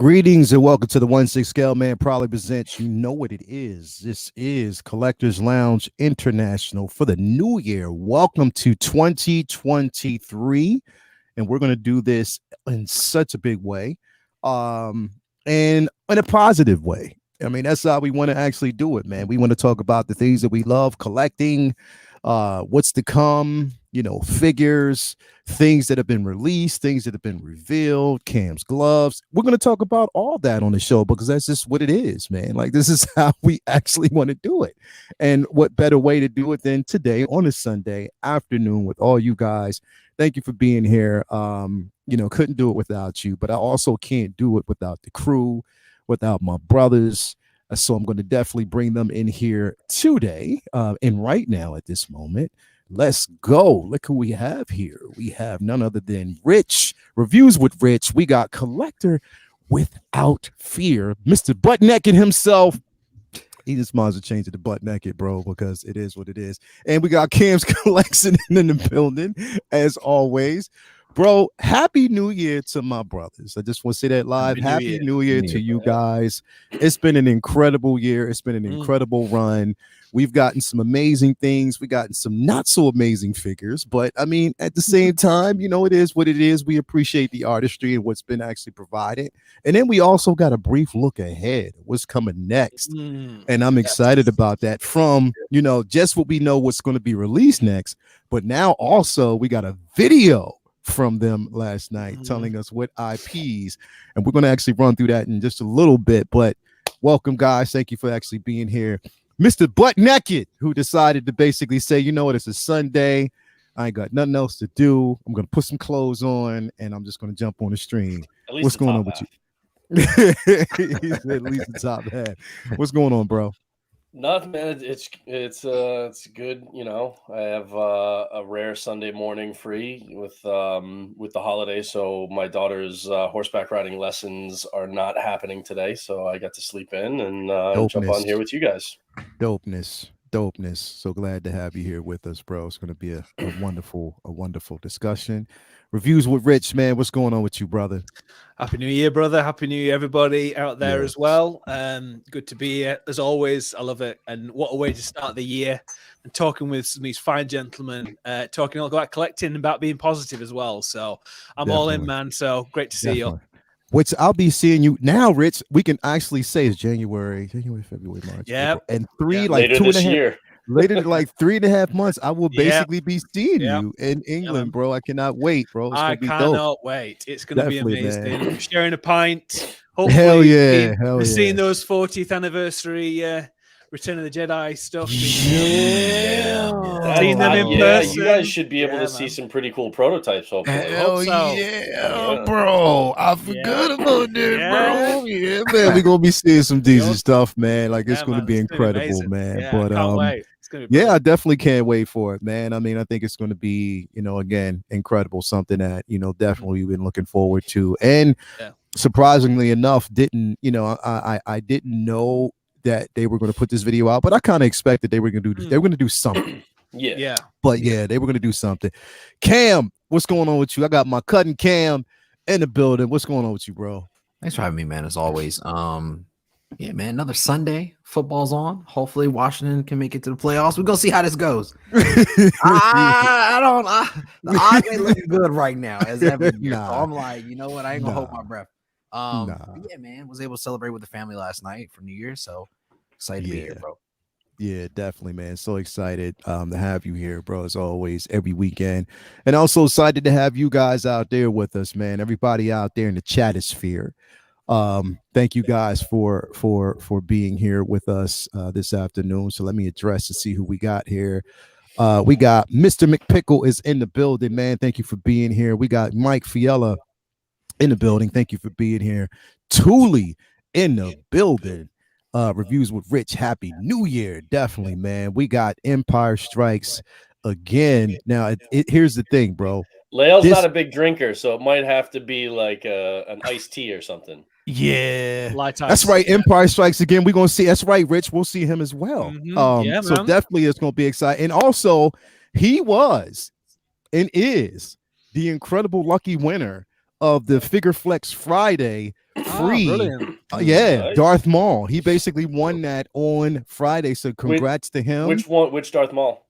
Greetings and welcome to the 1/6 Scale Man proudly presents. You know what it is. This is Collectors Lounge International for the new year. Welcome to 2023. And we're going to do this in such a big way, and in a positive way. I mean, that's how we want to actually do it, man. We want to talk about the things that we love collecting, what's to come, figures, things that have been released, things that have been revealed, Cam's gloves. We're going to talk about all that on the show because that's just what it is, man. Like, this is how we actually want to do it. And what better way to do it than today on a Sunday afternoon with all you guys. Thank you for being here. Couldn't do it without you, but I also can't do it without the crew, without my brothers. So I'm going to definitely bring them in here today. And right now at this moment, let's go. Look who we have here. We have none other than Rich. Reviews with Rich. We got Collector Without Fear, Mr. Butt Naked himself. He just might as well change it to Butt Naked, bro, because it is what it is. And we got Cam's Collection in the building, as always. Bro, Happy New Year to my brothers. I just want to say that live. Happy New Year to you guys. It's been an incredible year. It's been an incredible run. We've gotten some amazing things. We gotten some not so amazing figures, but I mean, at the same time, it is what it is. We appreciate the artistry and what's been actually provided. And then we also got a brief look ahead, what's coming next. And I'm excited about that from, just what we know what's going to be released next. But now also we got a video from them last night telling us what IPs, and we're going to actually run through that in just a little bit. But welcome, guys. Thank you for actually being here. Mr. Butt Naked, who decided to basically say, you know what, it's a Sunday. I ain't got nothing else to do. I'm going to put some clothes on and I'm just going to jump on the stream. What's going on with you? He's at least the top half. What's going on, bro? Nothing, man. It's good. I have a rare Sunday morning free with the holiday, so my daughter's horseback riding lessons are not happening today. So I got to sleep in and jump on here with you guys. Dopeness. So glad to have you here with us, bro. It's going to be a wonderful discussion. Reviews with Rich, man. What's going on with you, brother? Happy New Year, brother. Happy New Year, everybody out there as well. Good to be here as always. I love it. And what a way to start the year and talking with these fine gentlemen, talking all about collecting and about being positive as well. So I'm all in, man. So great to see you. Which I'll be seeing you now, Rich. We can actually say it's January, February, March. Yeah. And three, later 2.5 year. Later than 3.5 months, I will basically be seeing you in England, bro. I cannot wait, bro. It's I gonna be cannot dope. wait. It's going to be amazing. Man. Sharing a pint. Hopefully, Hell yeah. we're seeing those 40th anniversary Return of the Jedi stuff. Seeing them in person. You guys should be able to see some pretty cool prototypes. Hopefully. Hell bro. I forgot about that, bro. Yeah, man. We're going to be seeing some decent stuff, man. Like, it's going to be incredible, man. But can't wait. I definitely can't wait for it, man. I mean, I think it's going to be, again, incredible. Something that, definitely we've been looking forward to. And surprisingly enough, I didn't know that they were going to put this video out, but I kind of expected they were going to do something. But they were going to do something. Cam, what's going on with you? I got my cousin Cam in the building. What's going on with you, bro? Thanks for having me, man. As always. Yeah, man. Another Sunday. Football's on. Hopefully, Washington can make it to the playoffs. We're gonna see how this goes. The odds ain't looking good right now, as ever. So I'm like, you know what? I ain't gonna hold my breath. Yeah, man. Was able to celebrate with the family last night for New Year, so excited to be here, bro. Yeah, definitely, man. So excited to have you here, bro, as always, every weekend. And also excited to have you guys out there with us, man. Everybody out there in the chatosphere. Thank you guys for being here with us this afternoon. So let me address to see who we got here. We got Mr. McPickle is in the building, man. Thank you for being here. We got Mike Fiella in the building. Thank you for being here. Thule in the building. Reviews with Rich. Happy New Year. Definitely, man. We got Empire Strikes again. Now, here's the thing, bro. Lael's not a big drinker, so it might have to be like an iced tea or something. Yeah, that's right. Empire Strikes Again. We're gonna see. That's right, Rich. We'll see him as well. So definitely, it's gonna be exciting. And also, he was and is the incredible lucky winner of the Figure Flex Friday free. Nice. Darth Maul. He basically won that on Friday. So congrats to him. Which one? Which Darth Maul?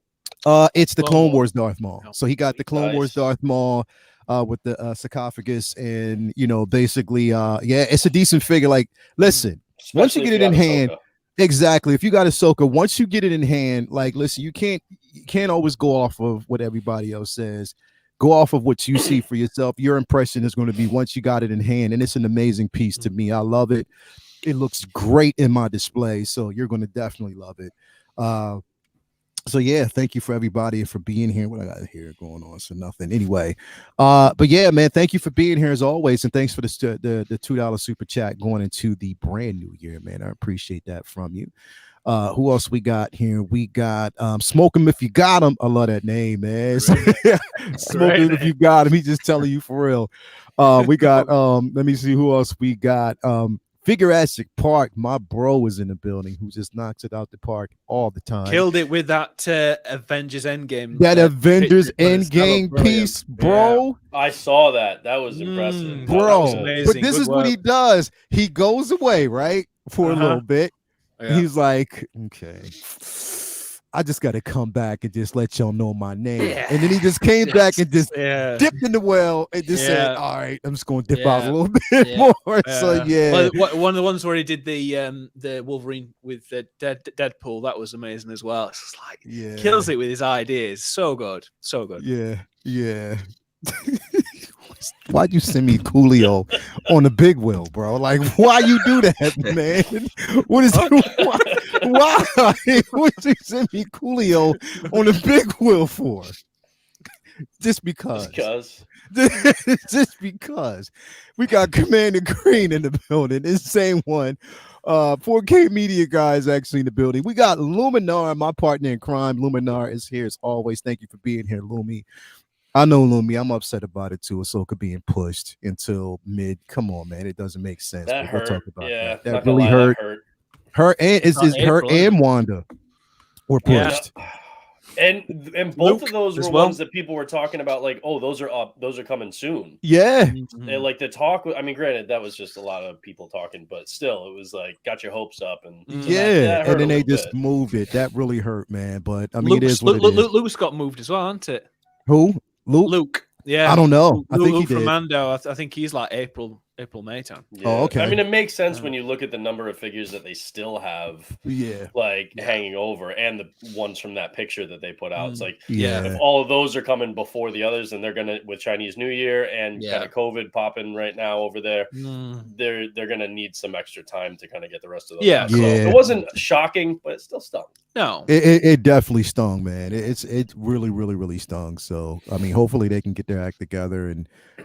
It's the Clone Wars Darth Maul. So he got the Clone Nice. Wars Darth Maul with the sarcophagus, and basically, it's a decent figure. Like, listen, Especially once you get it in hand, Ahsoka. exactly. If you got Ahsoka, once you get it in hand, like, listen, you can't always go off of what everybody else says. Go off of what you see for yourself. Your impression is going to be once you got it in hand, and it's an amazing piece to me. I love it. It looks great in my display, so you're going to definitely love it. So yeah, thank you for everybody for being here. What I got here going on? So nothing. Anyway, but yeah, man, thank you for being here as always, and thanks for the $2 super chat going into the brand new year, man. I appreciate that from you. Who else we got here? We got Smoke 'em if you got him. I love that name, man. Smoke 'em if you got him. He just telling you for real. We got let me see who else we got. Figurassic Park, my bro is in the building who just knocks it out the park all the time. Killed it with that Avengers Endgame. That Avengers Endgame piece, bro. Yeah. I saw that. That was impressive. Bro. Was but this is what he does. He goes away, right? For a little bit. Yeah. He's like, okay, I just got to come back and just let y'all know my name. Yeah. And then he just came back and just dipped in the well and just said, all right, I'm just going to dip out a little bit more. So, well, one of the ones where he did the Wolverine with the Deadpool, that was amazing as well. It's just like, kills it with his ideas. So good. So good. Yeah. Why'd you send me Coolio on the big wheel, bro? Like, why you do that, man? What is why would you send me Coolio on the big wheel for? Just because. Just because. We got Commander Green in the building. It's the same one. 4K Media guys actually in the building. We got Luminar, my partner in crime. Luminar is here as always. Thank you for being here, Lumi. I know, Lumi. I'm upset about it too. Ahsoka being pushed until mid. Come on, man. It doesn't make sense. That hurt. We'll talk about that. That really hurt. Her and her and Wanda were pushed. And both of those were ones that people were talking about, like, oh, those are up, those are coming soon. Yeah. And like the talk, I mean, granted, that was just a lot of people talking, but still, it was like got your hopes up, and that and then they just bit. moved it. That really hurt, man. But I mean, it is what it is. Luke's got moved as well, hasn't it? Who? Luke. Yeah. I don't know. I think he did. From Mando. I think he's like April, May time. Yeah. Oh, okay. I mean, it makes sense when you look at the number of figures that they still have, hanging over, and the ones from that picture that they put out. It's like, if all of those are coming before the others, then they're gonna, with Chinese New Year and kind of COVID popping right now over there, they're gonna need some extra time to kind of get the rest of those. Yeah. So it wasn't shocking, but it still stung. No, it definitely stung, man. It really, really, really stung. So I mean, hopefully they can get their act together.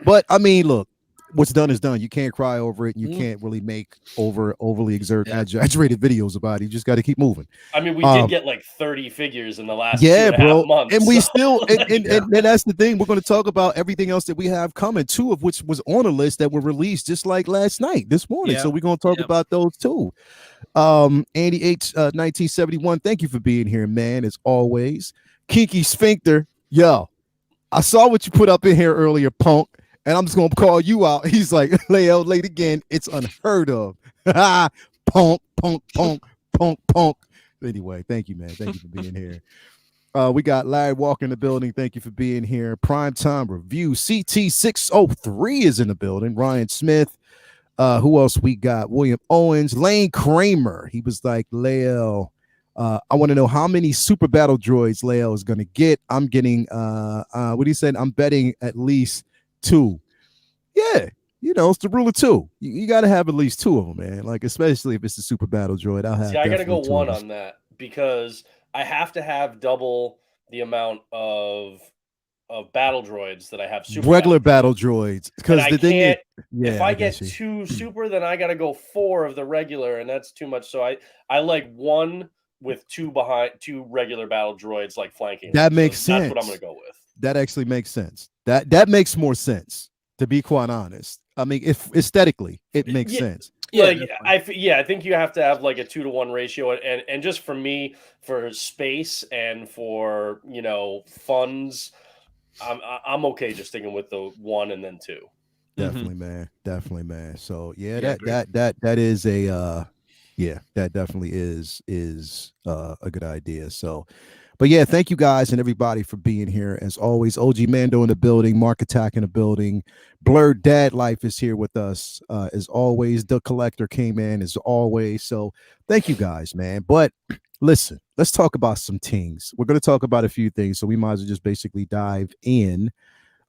But I mean, look. What's done is done. You can't cry over it. You can't really make overly exaggerated videos about it. You just got to keep moving. I mean, we did get like 30 figures in the last 2.5 months. And we still and that's the thing. We're going to talk about everything else that we have coming, two of which was on a list that were released just like last night, this morning. So we're going to talk about those too. Andy H 1971. Thank you for being here, man. As always. Kinky Sphincter. Yo, I saw what you put up in here earlier, punk. And I'm just going to call you out. He's like, Lael, late again. It's unheard of. Punk. Anyway, thank you, man. Thank you for being here. We got Larry Walker in the building. Thank you for being here. Primetime Review. CT603 is in the building. Ryan Smith. Who else we got? William Owens. Lane Kramer. He was like, Lael, I want to know how many super battle droids Lael is going to get. I'm getting, what he said, I'm betting at least 2. Yeah, it's the rule of 2. You got to have at least 2 of them, man. Like, especially if it's the super battle droid. I got to go 1 on that because I have to have double the amount of battle droids that I have super regular battle droids. Because the thing is, if I get 2 super, then I got to go 4 of the regular, and that's too much. So I like 1 with 2 regular battle droids like flanking. That makes sense. That's what I'm going to go with. That actually makes sense. That makes more sense, to be quite honest. I mean, if aesthetically, it makes sense. I think you have to have like a 2-to-1 ratio, and just for me, for space and for funds, I'm okay just sticking with the 1 and then 2. Definitely, man. Definitely, man. So yeah, that is a that definitely is a good idea. So, but yeah, thank you guys and everybody for being here. As always, OG Mando in the building, Mark Attack in the building, Blurred Dad Life is here with us. As always, the collector came in as always. So thank you guys, man. But listen, let's talk about some things. We're going to talk about a few things, so we might as well just basically dive in.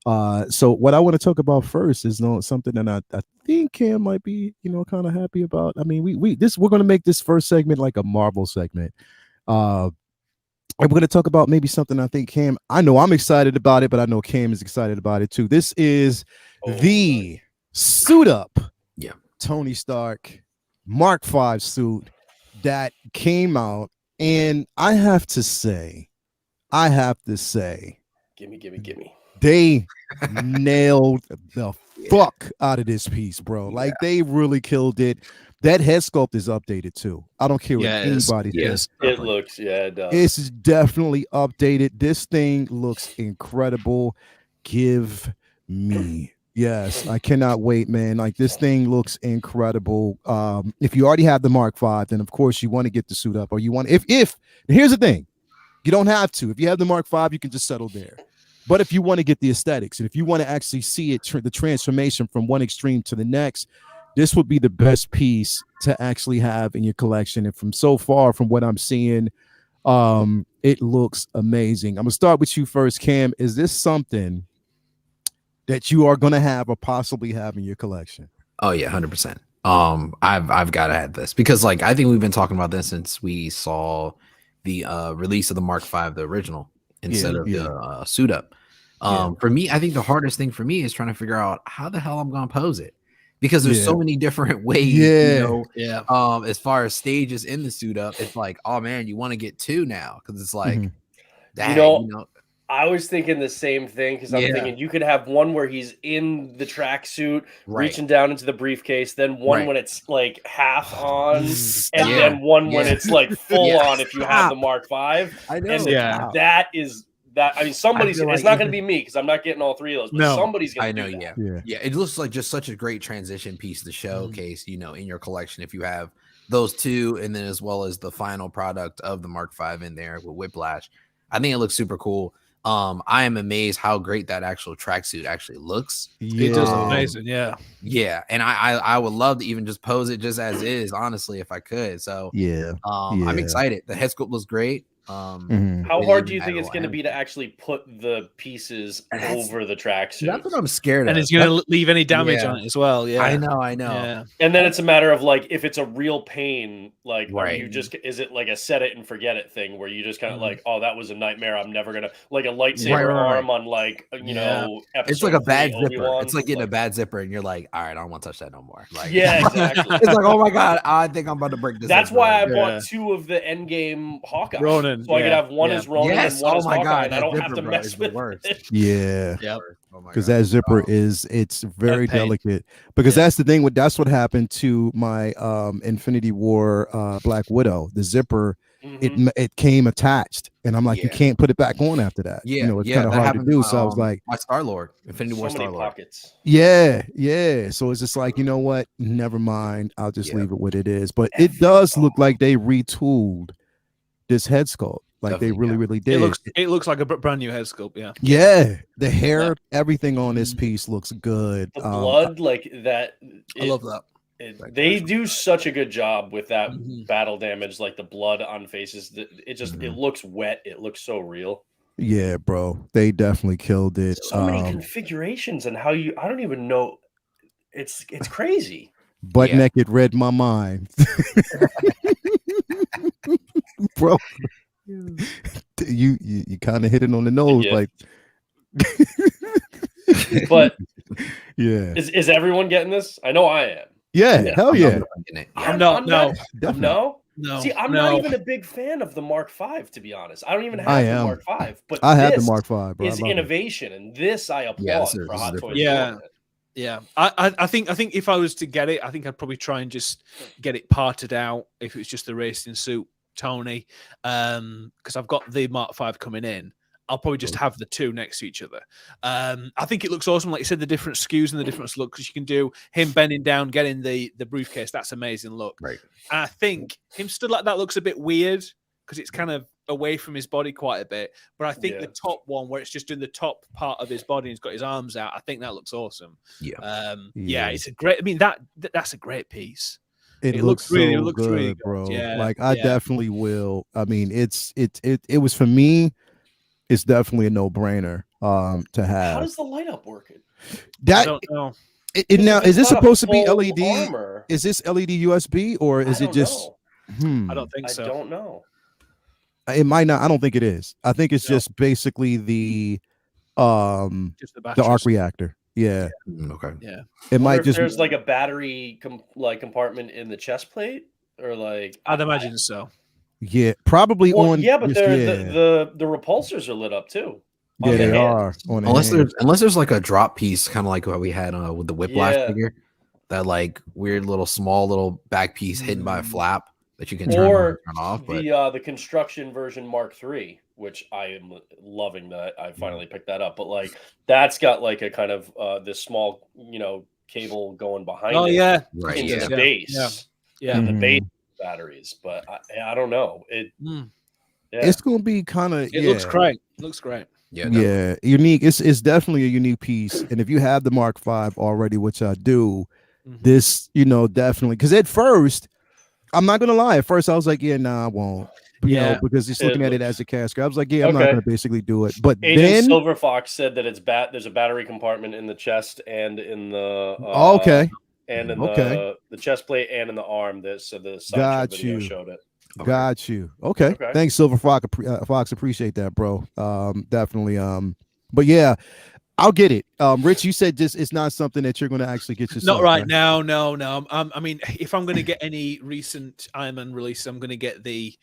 So what I want to talk about first is something that I think Cam might be, kind of happy about. I mean, we're going to make this first segment like a Marvel segment. And we're going to talk about maybe something I think Cam, I know I'm excited about it, but I know Cam is excited about it too. This is the suit up. Yeah. Tony Stark Mark V suit that came out. And I have to say, gimme. They nailed the fuck out of this piece, bro. Like they really killed it. That head sculpt is updated too. I don't care what anybody says. It looks, it does. It's definitely updated. This thing looks incredible. Give me. Yes, I cannot wait, man. Like this thing looks incredible. If you already have the Mark V, then of course you want to get the suit up, or you want if here's the thing, you don't have to. If you have the Mark V, you can just settle there. But if you want to get the aesthetics, and if you want to actually see it, the transformation from one extreme to the next, this would be the best piece to actually have in your collection. And from so far, from what I'm seeing, it looks amazing. I'm gonna start with you first, Cam. Is this something that you are gonna have or possibly have in your collection? Oh yeah, 100%. I've got to have this because like I think we've been talking about this since we saw the release of the Mark V, the original, instead of the suit up. For me, I think the hardest thing for me is trying to figure out how the hell I'm going to pose it because there's so many different ways, as far as stages in the suit up, it's like, oh man, you want to get two now. Cause it's like, I was thinking the same thing because I'm thinking you could have one where he's in the tracksuit, reaching down into the briefcase, then one when it's like half on, and then one when it's like full on if you have the Mark V. I know. And that is that. I mean, somebody's. It's not going to be me because I'm not getting all three of those. But somebody's going to. I know. Yeah. It looks like just such a great transition piece to showcase, in your collection if you have those two, and then as well as the final product of the Mark V in there with Whiplash. I think it looks super cool. I am amazed how great that actual tracksuit actually looks. It does amazing, yeah. And I would love to even just pose it just as is, honestly, if I could. So I'm excited. The head sculpt looks great. How hard do you think it's going to be to actually put the pieces over the tracksuit? That's what I'm scared of. And it's going to leave any damage on it as well. Yeah, I know. Yeah. And then it's a matter of like, if it's a real pain, like, are you just, is it like a set it and forget it thing where you just kind of like, oh, that was a nightmare. I'm never going to, like a lightsaber arm on like, know, it's like a bad zipper. It's like getting a bad zipper and you're like, all right, I don't want to touch that no more. Like, exactly. It's like, oh my God, I think I'm about to break this. That's why I bought two of the Endgame Hawkeye. Ronin. So I could have one as Ronin and one as Hawkeye, and I don't have to mess with it. Yeah. Because that zipper it's very delicate. Because that's the thing that's what happened to my Infinity War Black Widow. The zipper, it came attached, and I'm like, you can't put it back on after that. It's kind of hard to do. So I was like, my Star-Lord, Infinity War Star-Lord. Pockets. Yeah. So it's just like, you know what? Never mind. I'll just leave it what it is. But it does look like they retooled this head sculpt. Like definitely, they really did. It looks like a brand new head sculpt. Yeah. The hair, everything on this piece looks good. The blood, like that. I love that. They do such a good job with that battle damage, like the blood on faces. It just it looks wet. It looks so real. Yeah, bro. They definitely killed it. So many configurations and how I don't even know. It's crazy. Butt naked read my mind. Bro. You kind of hit it on the nose, like. But is everyone getting this? I know I am. Yeah, hell yeah. No. See, I'm not even a big fan of the Mark V, to be honest. I don't even have the Mark V, but I have the Mark V. Bro. Is innovation, and this I applaud for Hot Toys. Yeah. I think if I was to get it, I think I'd probably try and just get it parted out if it was just the racing suit, Tony, because I've got the Mark V coming in, I'll probably just have the two next to each other. I think it looks awesome. Like you said, the different SKUs and the different looks you can do. Him bending down, getting the briefcase. That's amazing look. Right. And I think him stood like that looks a bit weird because it's kind of away from his body quite a bit. But I think the top one where it's just in the top part of his body and he's got his arms out, I think that looks awesome. Yeah. It's a great. I mean, that's a great piece. It looks really, so it looks good, really good. bro. Yeah, like I definitely will. I mean, it was for me. It's definitely a no-brainer to have. How does the light up work? I don't know. Now, is this supposed to be LED? Armor. Is this LED USB or is it just? I don't think so. I don't know. It might not. I don't think it is. I think it's just basically the the arc reactor. Yeah. Okay. Yeah. It might just. There's like a battery compartment in the chest plate, or like I'd imagine so. Yeah, probably on. Yeah, but the repulsors are lit up too. Yeah, they are. Unless there's like a drop piece, kind of like what we had with the Whiplash figure, that like weird little small little back piece hidden by a flap that you can turn on and turn off. But the construction version Mark III, which I am loving that I finally picked that up. But like that's got like a kind of this small cable going behind it. Yeah, right. Into the base. Yeah. And the base batteries, but I don't know. It's gonna be kind of. It looks great. It looks great. Yeah, unique. It's definitely a unique piece. And if you have the Mark V already, which I do, this definitely, because at first, I'm not gonna lie. At first, I was like, I won't. Because just looking at it as a casket, I was like, I'm not gonna basically do it. But Agent Silver Fox said that there's a battery compartment in the chest and in the and in the chest plate and in the arm. The sideshow video showed it. Got you. Okay. Thanks, Silver Fox. Fox, appreciate that, bro. Definitely. But yeah, I'll get it. Rich, you said it's not something that you're going to actually get yourself. Not right now. No. I mean, if I'm going to get any recent Iron Man release, I'm going to get the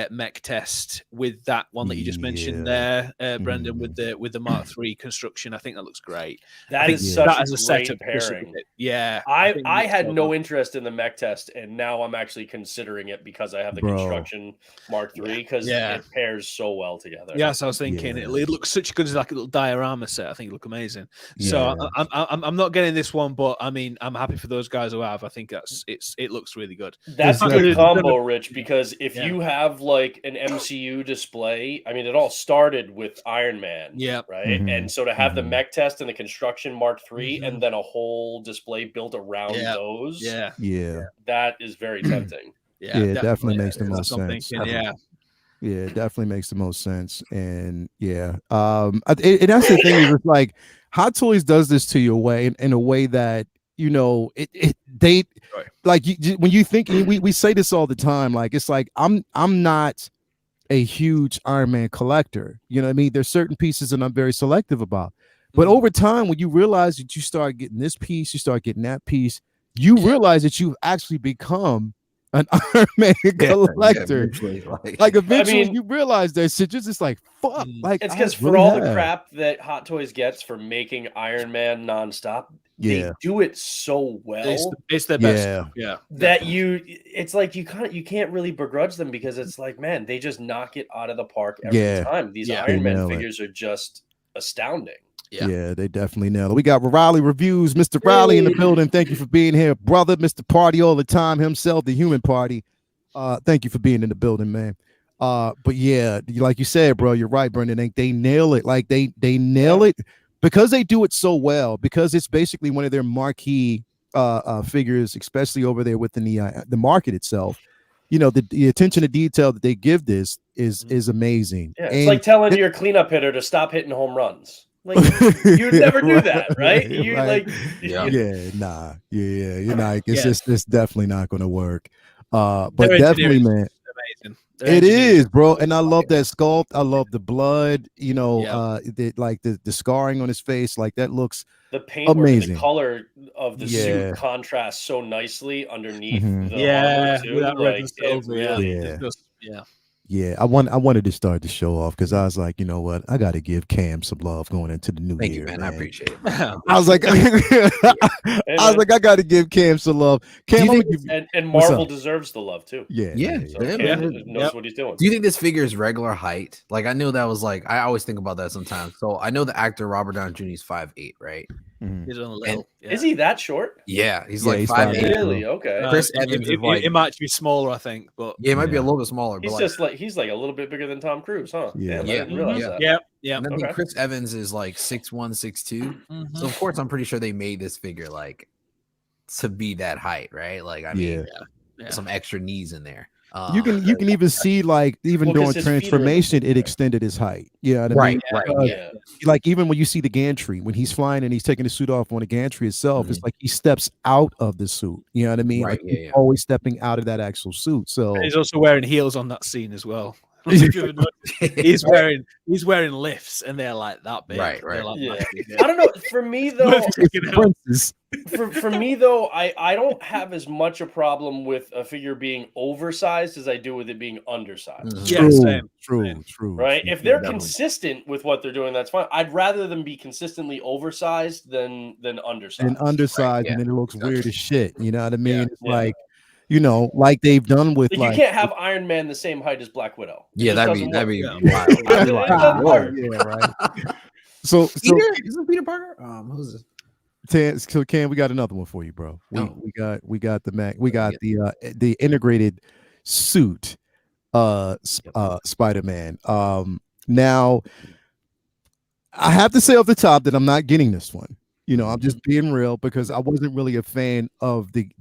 mech test with that one that you just mentioned there, Brendan, with the Mark III construction. I think that looks great. That is such a great pairing. Yeah, I had no interest in the mech test, and now I'm actually considering it because I have the construction Mark III because it pairs so well together. Yes, I was thinking it looks such good as like a little diorama set. I think it look amazing. So I'm not getting this one, but I mean I'm happy for those guys who have. I think it looks really good. That's a good combo, Rich, because if you have like an MCU display, I mean it all started with Iron Man, right? And so to have the mech test and the construction Mark III and then a whole display built around those, that is very tempting. It definitely makes the most sense. It definitely makes the most sense. And and that's the thing, is it's like Hot Toys does this to you in a way that they like when you think we say this all the time, like it's like I'm not a huge Iron Man collector, you know what I mean? There's certain pieces that I'm very selective about, but over time when you realize that you start getting this piece, you start getting that piece, you realize that you've actually become an Iron Man collector. Like eventually you realize that shit. You're just like, fuck. Like it's because for all the crap that Hot Toys gets for making Iron Man nonstop, they do it so well. It's the best. That it's like you can't really begrudge them because it's like, man, they just knock it out of the park every time. These Iron Man figures are just astounding. Yeah, they definitely nailed it. We got Riley Reviews, Mr. Riley in the building. Thank you for being here, brother. Mr. Party all the time himself, the human party. Thank you for being in the building, man. But yeah, like you said, bro, you're right, Brendan. They nail it. Like they nail it because they do it so well, because it's basically one of their marquee figures, especially over there within the market itself. The attention to detail that they give this is amazing. Yeah, it's like telling your cleanup hitter to stop hitting home runs. Like you'd never do that, right? You're not. It's definitely not going to work. But definitely, man, amazing. It is, bro. And I love that sculpt. I love the blood. The scarring on his face, like that looks the paintwork, the color of the suit contrasts so nicely underneath the armor too. That red and silver, Yeah, I wanted to start the show off because I was like, you know what, I got to give Cam some love going into the new Thank year, you, man. man. I appreciate it. I was like, I got to give Cam some love. Cam, I'm gonna give you, and Marvel deserves the love too. yeah. So Cam knows what he's doing. Do you think this figure is regular height? Like, I knew that was like, I always think about that sometimes. So I know the actor Robert Downey Jr. is 5'8", right? He's on a little. Is he that short? Yeah, he's Yeah, like he's 5'8". Really? Okay. Chris Evans is like, it might be smaller, I think, but yeah, it might be a little bit smaller. He's but just like he's like a little bit bigger than Tom Cruise, huh? Yeah. Damn, I didn't realize that. Yeah. And I think Chris Evans is like 6'1", 6'2". So of course, I'm pretty sure they made this figure like to be that height, right? Like, I mean, some extra knees in there. You can even see like even during transformation, it extended his height. Yeah, you know what I mean? Like even when you see the gantry when he's flying and he's taking the suit off on the gantry itself, it's like he steps out of the suit. You know what I mean? Right, Like he's always stepping out of that actual suit. So and he's also wearing heels on that scene as well. he's wearing lifts and they're like that big. Right. Like I don't know. For me though, for me though, I don't have as much a problem with a figure being oversized as I do with it being undersized. True. Right? If they're consistent with what they're doing, that's fine. I'd rather them be consistently oversized than undersized. And then it looks weird as shit. You know what I mean? It's like, you know, like they've done with like you can't have Iron Man the same height as Black Widow. Yeah, that'd be wild. Yeah, right. So is it Peter Parker? Who's this? So Cam, we got another one for you, bro. We got the integrated suit Spider-Man. Now I have to say off the top that I'm not getting this one. You know, I'm just being real because I wasn't really a fan of the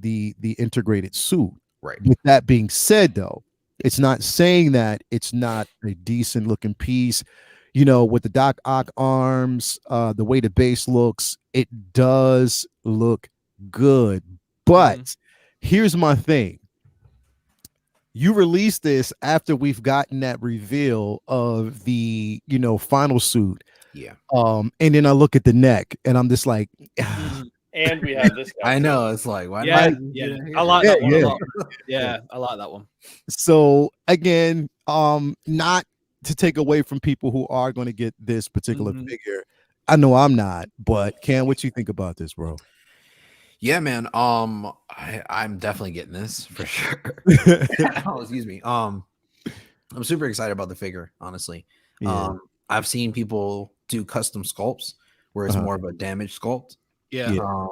integrated suit. Right. With that being said, though, it's not saying that it's not a decent looking piece. You know, with the Doc Ock arms, the way the base looks, it does look good. But here's my thing. You release this after we've gotten that reveal of the, you know, final suit. Yeah. And then I look at the neck and I'm just like, and we have this guy. I know, it's like, why I like that one a lot. Yeah, I like that one. So again, not to take away from people who are going to get this particular figure. I know I'm not, but Cam, what you think about this, bro? Yeah, man. I'm definitely getting this for sure. Oh, excuse me. I'm super excited about the figure, honestly. Yeah. I've seen people do custom sculpts where it's more of a damage sculpt.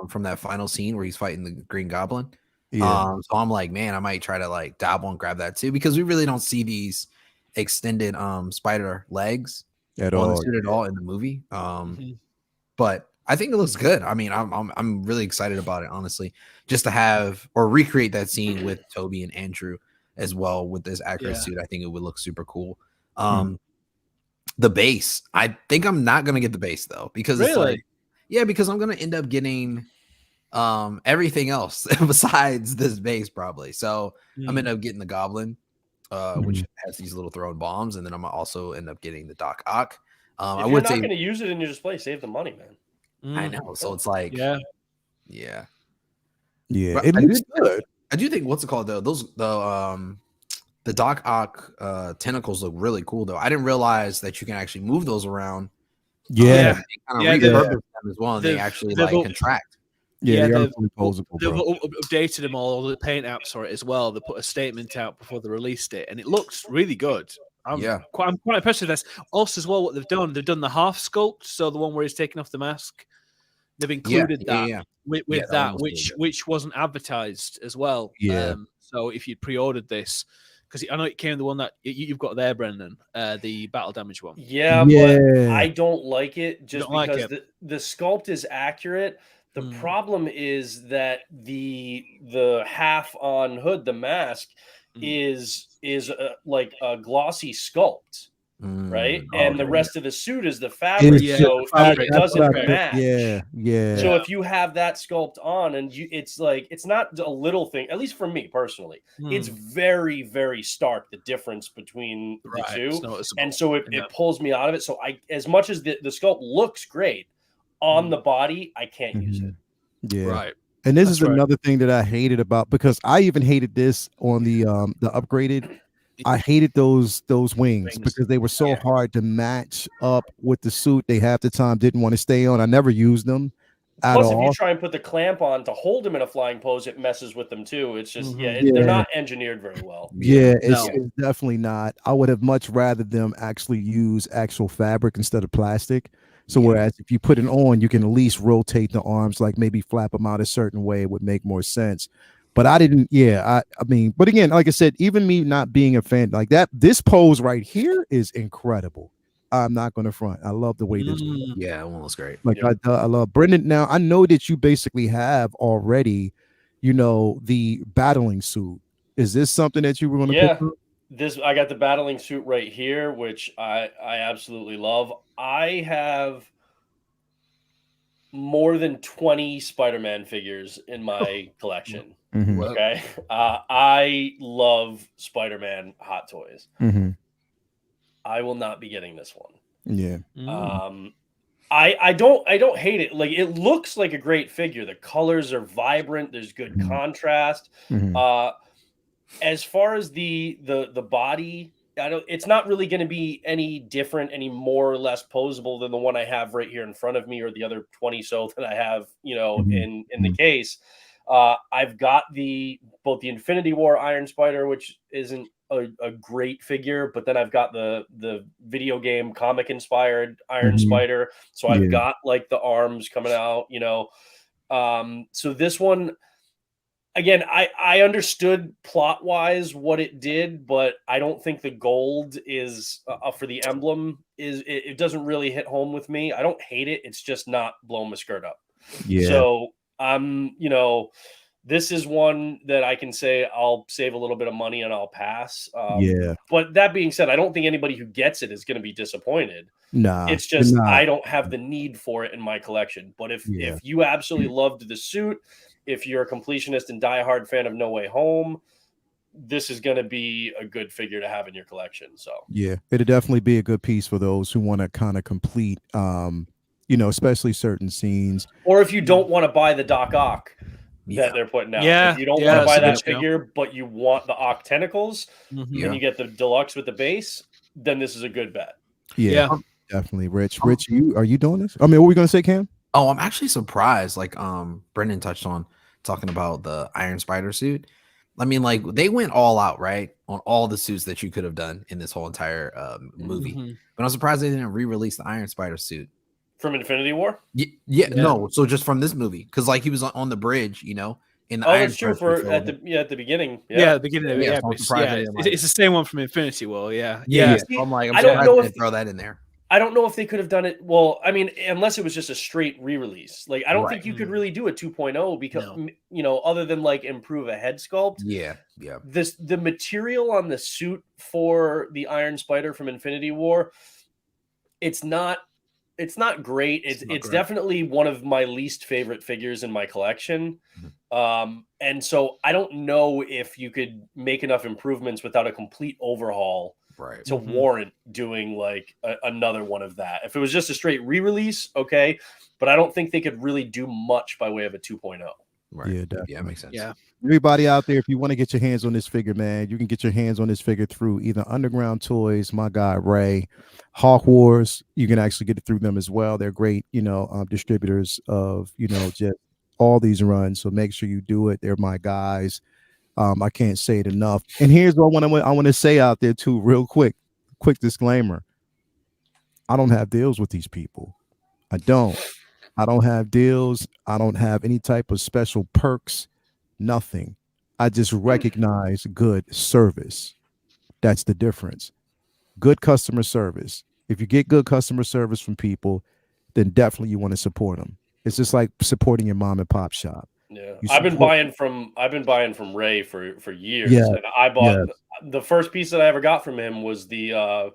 From that final scene where he's fighting the Green Goblin. So I'm like, man, I might try to like dabble and grab that too, because we really don't see these extended spider legs at all in the movie. But I think it looks good. I mean, I'm really excited about it, honestly, just to have or recreate that scene with Toby and Andrew as well with this accurate suit. I think it would look super cool. The base, I think I'm not gonna get the base though, because it's like, because I'm gonna end up getting everything else besides this base probably. So I'm end up getting the Goblin, which has these little thrown bombs, and then I'm also end up getting the Doc Ock. If you're not going to use it in your display, save the money, man. I know. So it's like, yeah. But It looks good. I do think what's it called though? The Doc Ock tentacles look really cool though. I didn't realize that you can actually move those around. They kind of repurpose them as well, and they actually like contract. They've updated them all the paint apps for it as well. They put a statement out before they released it, and it looks really good. I'm quite impressed with this. Also, as well, what they've done the half sculpt, so the one where he's taking off the mask. They've included with that, which wasn't advertised as well. So if you pre-ordered this, because I know it came the one that you've got there, Brendan, the battle damage one. Yeah, but I don't like it just because the sculpt is accurate. The problem is that the half on hood, the mask, is like a glossy sculpt, right? And the rest of the suit is the fabric, so it doesn't match. So if you have that sculpt on, and it's like it's not a little thing. At least for me personally, it's very, very stark the difference between the two, and so it pulls me out of it. So as much as the sculpt looks great on the body, I can't use it. And this is another thing that I hated about, because I even hated this on the upgraded I hated those wings Wings. because they were so hard to match up with the suit. They half the time didn't want to stay on. I never used them at Plus, if all. you try and put the clamp on to hold them in a flying pose, it messes with them too. It's just Mhm. they're not engineered very well. Yeah, No. it's definitely not. I would have much rather them actually use actual fabric instead of plastic. So whereas if you put it on, you can at least rotate the arms, like maybe flap them out a certain way. It would make more sense. But I didn't. Yeah, I mean, but again, like I said, even me not being a fan like that, this pose right here is incredible. I'm not going to front. I love the way this. Mm. Yeah, that one was great. Like I love Brendan. Now I know that you basically have already, the battling suit. Is this something that you were going to pick up? I got the battling suit right here, which I absolutely love. I have more than 20 Spider-Man figures in my collection. Mhm. Okay. I love Spider-Man hot toys. Mhm. I will not be getting this one. Yeah. I don't hate it. Like, it looks like a great figure. The colors are vibrant. There's good Mhm. contrast. Mhm. As far as the body, it's not really going to be any different, any more or less posable than the one I have right here in front of me, or the other 20 so that I have, Mhm. in the case. I've got both the Infinity War Iron Spider, which isn't a great figure, but then I've got the video game comic inspired Iron Mhm. Spider. So I've Yeah. got like the arms coming out, so this one, again, I understood plot wise what it did, but I don't think the gold is for the emblem it doesn't really hit home with me. I don't hate it. It's just not blowing my skirt up. Yeah. So this is one that I can say I'll save a little bit of money and I'll pass. Yeah. But that being said, I don't think anybody who gets it is going to be disappointed. Nah. It's you're just not. I don't have the need for it in my collection. But if Yeah. you absolutely loved the suit, if you're a completionist and diehard fan of No Way Home, this is going to be a good figure to have in your collection. So Yeah, it'd definitely be a good piece for those who want to kind of complete, especially certain scenes. or if you don't want to buy the Doc Ock that they're putting out, Yeah, if you don't yeah, want to buy that's that a good figure, but you want the Ock tentacles, and Yeah. you get the deluxe with the base, then this is a good bet. Yeah, Yeah. definitely. Rich, are you doing this? I mean, what were we gonna say, Cam? Oh, I'm actually surprised. Like, Brendan touched on talking about the Iron Spider suit. I mean, like, they went all out, right, on all the suits that you could have done in this whole entire movie. Mhm. But I'm surprised they didn't re-release the Iron Spider suit From Infinity War. Yeah, no. So just from this movie, because like he was on the bridge, in the Oh, Iron that's true. Spider For at the beginning. Yeah, the beginning of it. Yeah, Yeah, so I'm it's, surprised yeah, they it's, didn't, like- it's the same one from Infinity War. Yeah, yeah. See, So I'm like, I don't surprised know they if didn't throw that in there. I don't know if they could have done it. Well, I mean, unless it was just a straight re-release. Like, I don't think you could really do a 2.0 because, other than like improve a head sculpt. Yeah. The material on the suit for the Iron Spider from Infinity War, it's not great. It's definitely one of my least favorite figures in my collection. And so I don't know if you could make enough improvements without a complete overhaul to warrant doing like another one of that. If it was just a straight re-release, okay, but I don't think they could really do much by way of a 2.0. Right. Yeah, definitely. Yeah, makes sense. Yeah. Everybody out there, if you want to get your hands on this figure, man, you can get your hands on this figure through either Underground Toys, my guy Ray, Hawk Wars. You can actually get it through them as well. They're great, distributors of, just all these runs. So make sure you do it. They're my guys. I can't say it enough. And here's what I want to say out there too, real quick disclaimer. I don't have deals with these people. I don't have deals. I don't have any type of special perks. Nothing. I just recognize good service. That's the difference. Good customer service. If you get good customer service from people, then definitely you want to support them. It's just like supporting your mom and pop shop. Yeah, I've been buying from Ray for years, Yeah. and I bought the first piece that I ever got from him was the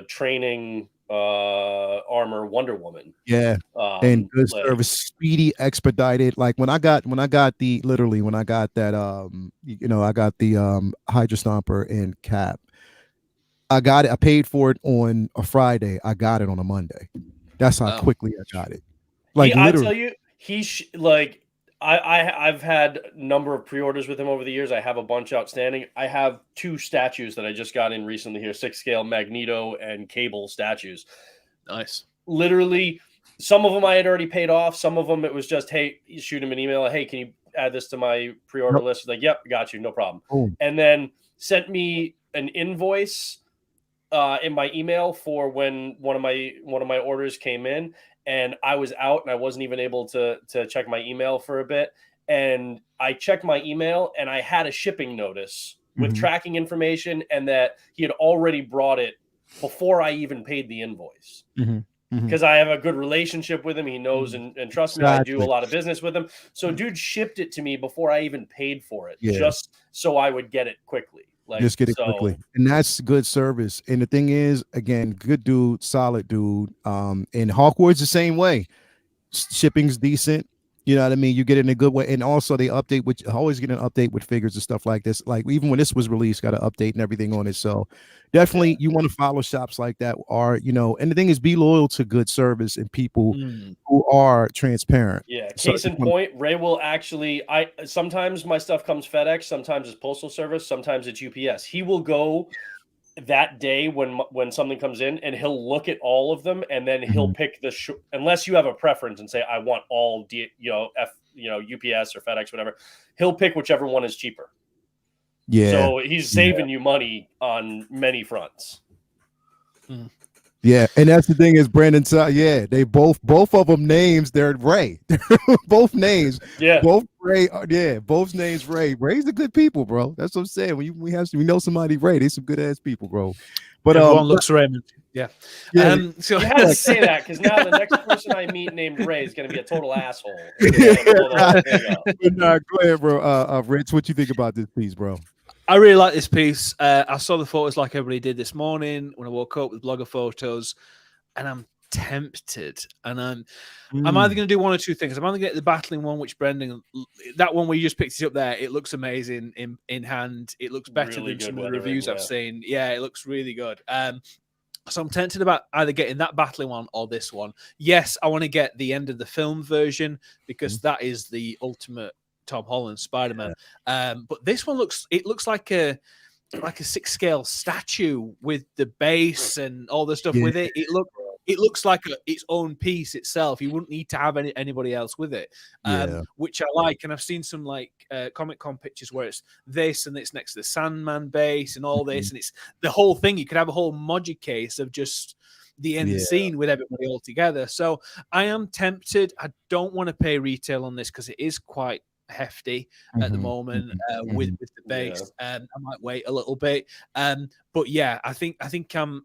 training armor Wonder Woman. Yeah. And good service, speedy, expedited. Like when I got that I got the Hydra Stomper and Cap. I got it. I paid for it on a Friday. I got it on a Monday. That's how quickly I got it. Like I literally. tell you, I've had a number of pre-orders with him over the years. I have a bunch outstanding. I have 2 statues that I just got in recently here, 6 scale Magneto and Cable statues. Nice. Literally, some of them I had already paid off. Some of them it was just, hey, you shoot him an email. Hey, can you add this to my pre-order list? Like, yep, got you, no problem. Oh. And then sent me an invoice in my email for when one of my orders came in, and I was out and I wasn't even able to check my email for a bit. And I checked my email and I had a shipping notice with tracking information, and that he had already brought it before I even paid the invoice. Because I have a good relationship with him. He knows and trusts me. I do a lot of business with him. So dude shipped it to me before I even paid for it, just so I would get it quickly. Like, just get it quickly, and that's good service. And the thing is, again, good dude, solid dude. And Hawkwood's the same way. Shipping's decent. You know what I mean? You get it in a good way, and also they update. Which always get an update with figures and stuff like this. Like even when this was released, got an update and everything on it. So definitely, you want to follow shops like that. Are and the thing is, be loyal to good service and people who are transparent. Yeah. Case in point, Ray will actually. Sometimes my stuff comes FedEx, sometimes it's Postal Service, sometimes it's UPS. He will go that day when something comes in, and he'll look at all of them, and then he'll pick unless you have a preference and say I want all UPS or FedEx, whatever. He'll pick whichever one is cheaper. Yeah. So he's saving you money on many fronts. Yeah, and that's the thing is Brandon. They both of them names. They're Ray. Both names. Yeah. Both Ray. Both names Ray. Ray's the good people, bro. That's what I'm saying. We know somebody Ray. They some good ass people, bro. But everyone looks Raymond. Yeah. So you have to say that, because now the next person I meet named Ray is going to be a total asshole. But go ahead, bro. Rich, what you think about this piece, bro? I really like this piece. I saw the photos like everybody did this morning when I woke up with blogger photos, and I'm tempted. And I'm either going to do one or two things. I'm either going to get the battling one, which Brendan, that one where you just picked it up there, it looks amazing in hand. It looks better really than some of the weathering, reviews I've seen. Yeah, it looks really good. So I'm tempted about either getting that battling one or this one. Yes, I want to get the end of the film version, because that is the ultimate Tom Holland Spider-Man. But this one looks like a 6 scale statue with the base and all the stuff with it. It looks like its own piece itself. You wouldn't need to have anybody else with it, which I like. And I've seen some Comic-Con pictures where it's this and it's next to the Sandman base and all this, and it's the whole thing. You could have a whole modular case of just the end scene with everybody all together. So I am tempted. I don't want to pay retail on this because it is quite hefty at the moment with the base. I might wait a little bit, but yeah, I think I'm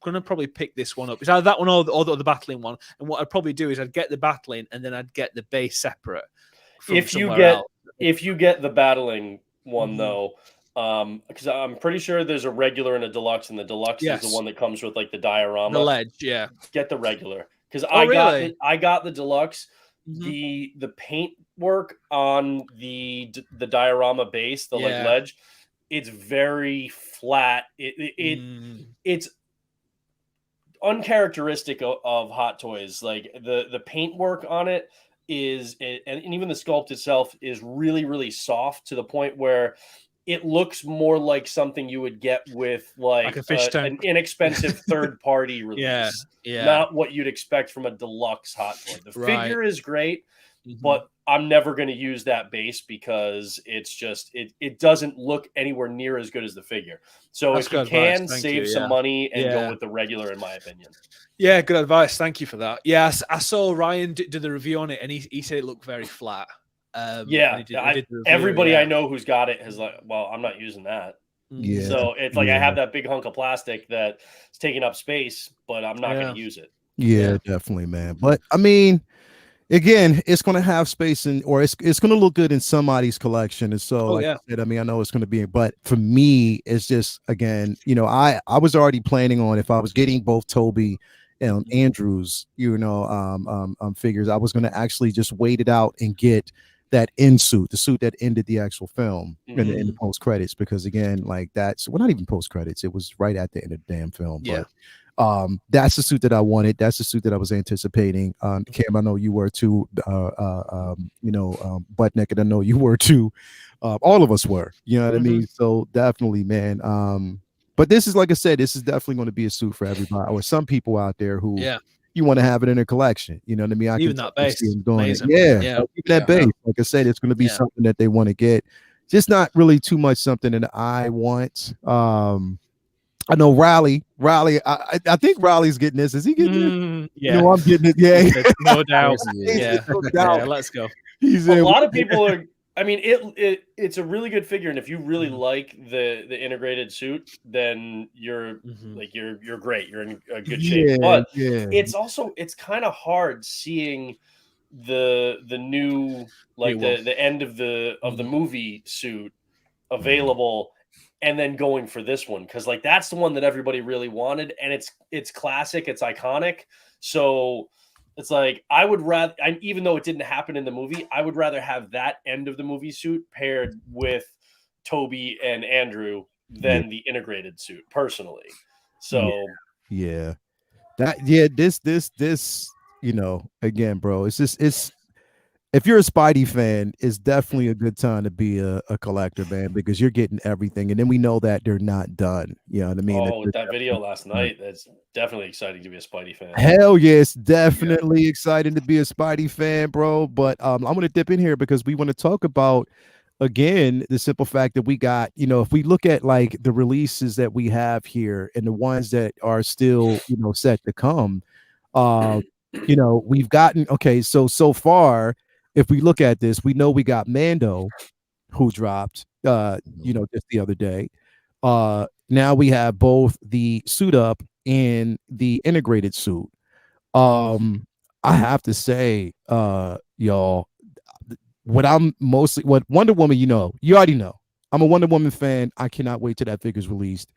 gonna probably pick this one up. It's either that one or the battling one. And what I'd probably do is I'd get the battling and then I'd get the base separate. If you get the battling one though, because I'm pretty sure there's a regular and a deluxe, and the deluxe is the one that comes with like the diorama, the ledge. Get the regular, because I got the deluxe. The paint work on the diorama base, the ledge, it's very flat. It's uncharacteristic of Hot Toys. Like the paint work on it is, and even the sculpt itself is really, really soft, to the point where it looks more like something you would get with like a fish tank, an inexpensive third-party release. Not what you'd expect from a deluxe Hot Toy. The figure is great, but I'm never going to use that base because it's just it doesn't look anywhere near as good as the figure. So if you can save some money and go with the regular, in my opinion. Yeah, good advice. Thank you for that. Yeah, I saw Ryan do the review on it, and he said it looked very flat. Everybody I know who's got it has like, well, I'm not using that. So it's like I have that big hunk of plastic that's taking up space, but I'm not going to use it. Yeah, definitely, man. But I mean, again, it's going to have space or it's going to look good in somebody's collection. And so, I said, I mean, I know it's going to be, but for me, it's just, again, I was already planning on, if I was getting both Toby and Andrew's, figures, I was going to actually just wait it out and get that end suit, the suit that ended the actual film in the post credits, because again, like that's not even post credits, it was right at the end of the damn film. That's the suit that I wanted. That's the suit that I was anticipating. Cam, I know you were too. Butt naked. I know you were too. All of us were. You know what I mean? So definitely, man. But this is, like I said, this is definitely going to be a suit for everybody, or some people out there who you want to have it in their collection. You know what I mean? I even can that base, see them doing amazing. it. Yeah, even that base. Like I said, it's going to be something that they want to get. Just not really too much something that I want. I know Riley. I think Riley's getting this. Is he getting this? Yeah, You know, I'm getting it. Yeah, no doubt. No doubt. Let's go. He's a lot of people are. I mean, it's a really good figure, and if you really like the integrated suit, then you're like you're great. You're in a good shape. But it's kind of hard seeing the new the end of the movie suit available, and then going for this one, because like that's the one that everybody really wanted, and it's classic, it's iconic. So it's like I would rather, even though it didn't happen in the movie, I would rather have that end of the movie suit paired with Toby and Andrew than the integrated suit, personally. So this again, bro, it's if you're a Spidey fan, it's definitely a good time to be a collector, man, because you're getting everything. And then we know that they're not done. You know what I mean? Oh, that video last night, that's definitely exciting to be a Spidey fan. Hell yeah, it's definitely exciting to be a Spidey fan, bro. But I'm going to dip in here because we want to talk about, again, the simple fact that we got, if we look at like the releases that we have here and the ones that are still, set to come, we've gotten, so far, if we look at this, we know we got Mando, who dropped, just the other day. Now we have both the suit up and the integrated suit. I have to say, y'all, what Wonder Woman, you already know, I'm a Wonder Woman fan. I cannot wait till that figure's released.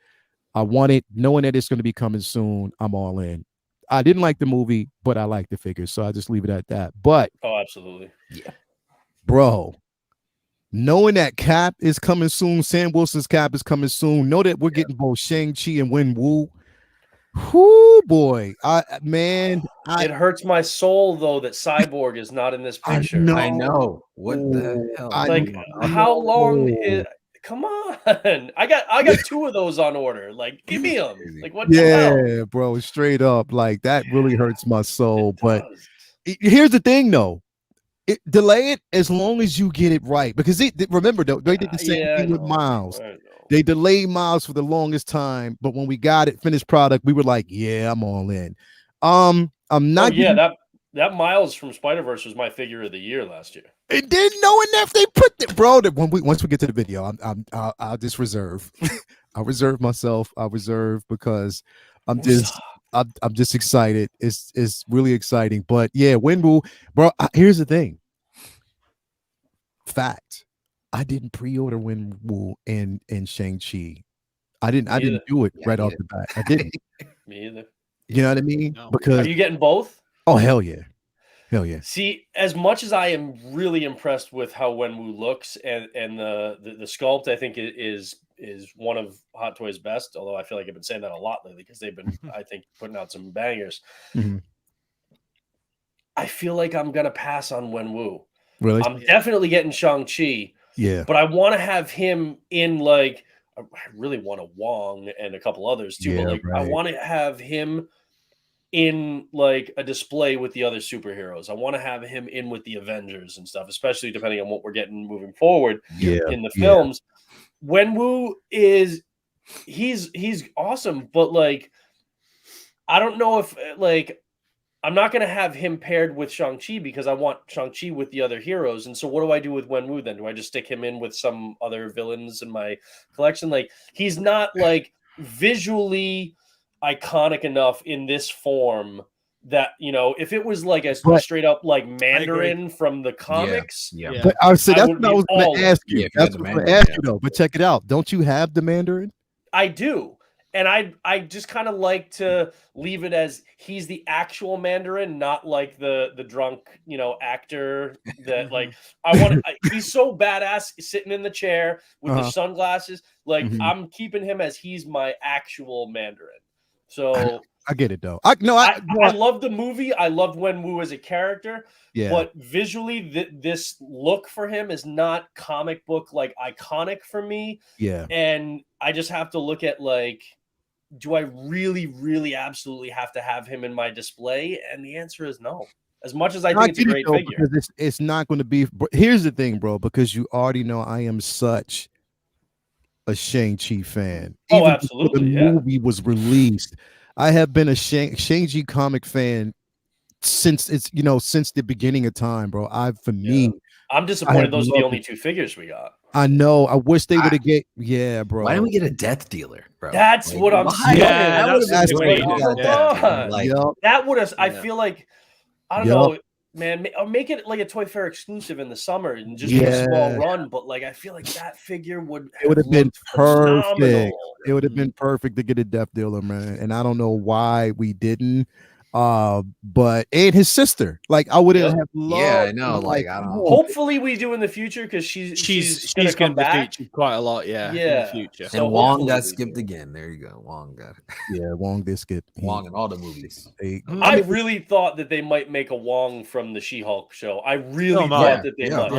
I want it, knowing that it's going to be coming soon. I'm all in. I didn't like the movie, but I like the figure, so I just leave it at that. But absolutely, bro, knowing that Cap is coming soon, Sam Wilson's Cap is coming soon. Know that we're getting both Shang-Chi and Wenwu. Whoo, boy, it hurts my soul though that Cyborg is not in this picture. I know. What the hell? How long is? Come on, I got two of those on order. Like, give me them. Like, what? Yeah, bro, straight up, like that really hurts my soul. But here's the thing, though. Delay it as long as you get it right, because remember, they did the same thing with Miles. They delayed Miles for the longest time, but when we got it finished product, we were like, "Yeah, I'm all in." I'm not. That Miles from Spider-Verse was my figure of the year last year. It didn't know enough. They put it, bro. That once we get to the video, I'll just reserve. I'll reserve myself. I'll reserve because I'm just excited. It's really exciting. But yeah, Wenwu, bro. Here's the thing. Fact, I didn't pre-order Wenwu and Shang-Chi. I didn't do it right off the bat. I didn't. Me either. You know what I mean? No. Because are you getting both? Oh, hell yeah. Hell yeah. See, as much as I am really impressed with how Wenwu looks and the sculpt, I think is one of Hot Toys' best, although I feel like I've been saying that a lot lately because they've been, I think, putting out some bangers. Mm-hmm. I feel like I'm going to pass on Wenwu. Really? I'm definitely getting Shang-Chi. Yeah. But I want to have him in, like, I really want a Wong and a couple others too. Yeah, but like, right. I want to have him in like a display with the other superheroes. I want to have him in with the Avengers and stuff, especially depending on what we're getting moving forward in the films. Wenwu he's awesome, but like I don't know if like I'm not going to have him paired with Shang-Chi because I want Shang-Chi with the other heroes. And so what do I do with Wenwu then? Do I just stick him in with some other villains in my collection? Like he's not like visually iconic enough in this form that, if it was like a straight up like Mandarin from the comics. Yeah. But I would say that's what I was going to ask you. That's what I was going to ask you though. But check it out. Don't you have the Mandarin? I do. And I just kind of like to leave it as he's the actual Mandarin, not like the drunk, actor that like he's so badass sitting in the chair with the sunglasses. Like I'm keeping him as he's my actual Mandarin. So I get it though. I love the movie. I loved Wenwu as a character. Yeah. But visually, this look for him is not comic book like iconic for me. Yeah. And I just have to look at like, do I really, really, absolutely have to have him in my display? And the answer is no. As much as I think it's a great figure, because it's not going to be. Here's the thing, bro. Because you already know I am such a Shang-Chi fan. Oh, Even absolutely. before the movie was released, I have been a Shang-Chi comic fan since since the beginning of time, bro. Me, I'm disappointed those are the only two figures we got. I know. I wish they would have bro. Why didn't we get a Death Dealer, bro? That's what I'm saying. Yeah, that would have. I feel like I don't know, man. Or make it like a Toy Fair exclusive in the summer and just a small run. But like, I feel like that figure would have been perfect. phenomenal. It would have been perfect to get a Death Dealer, man. And I don't know why we didn't. But and his sister, like I wouldn't have loved. Yeah, I know. Like I don't know. Hopefully we do in the future because she's gonna come back quite a lot. Yeah, in the future. And so Wong got skipped again. There you go. Wong got it. Yeah, Wong did skip. Wong in all the movies. I really thought that they might make a Wong from the She-Hulk show. I really thought that they might.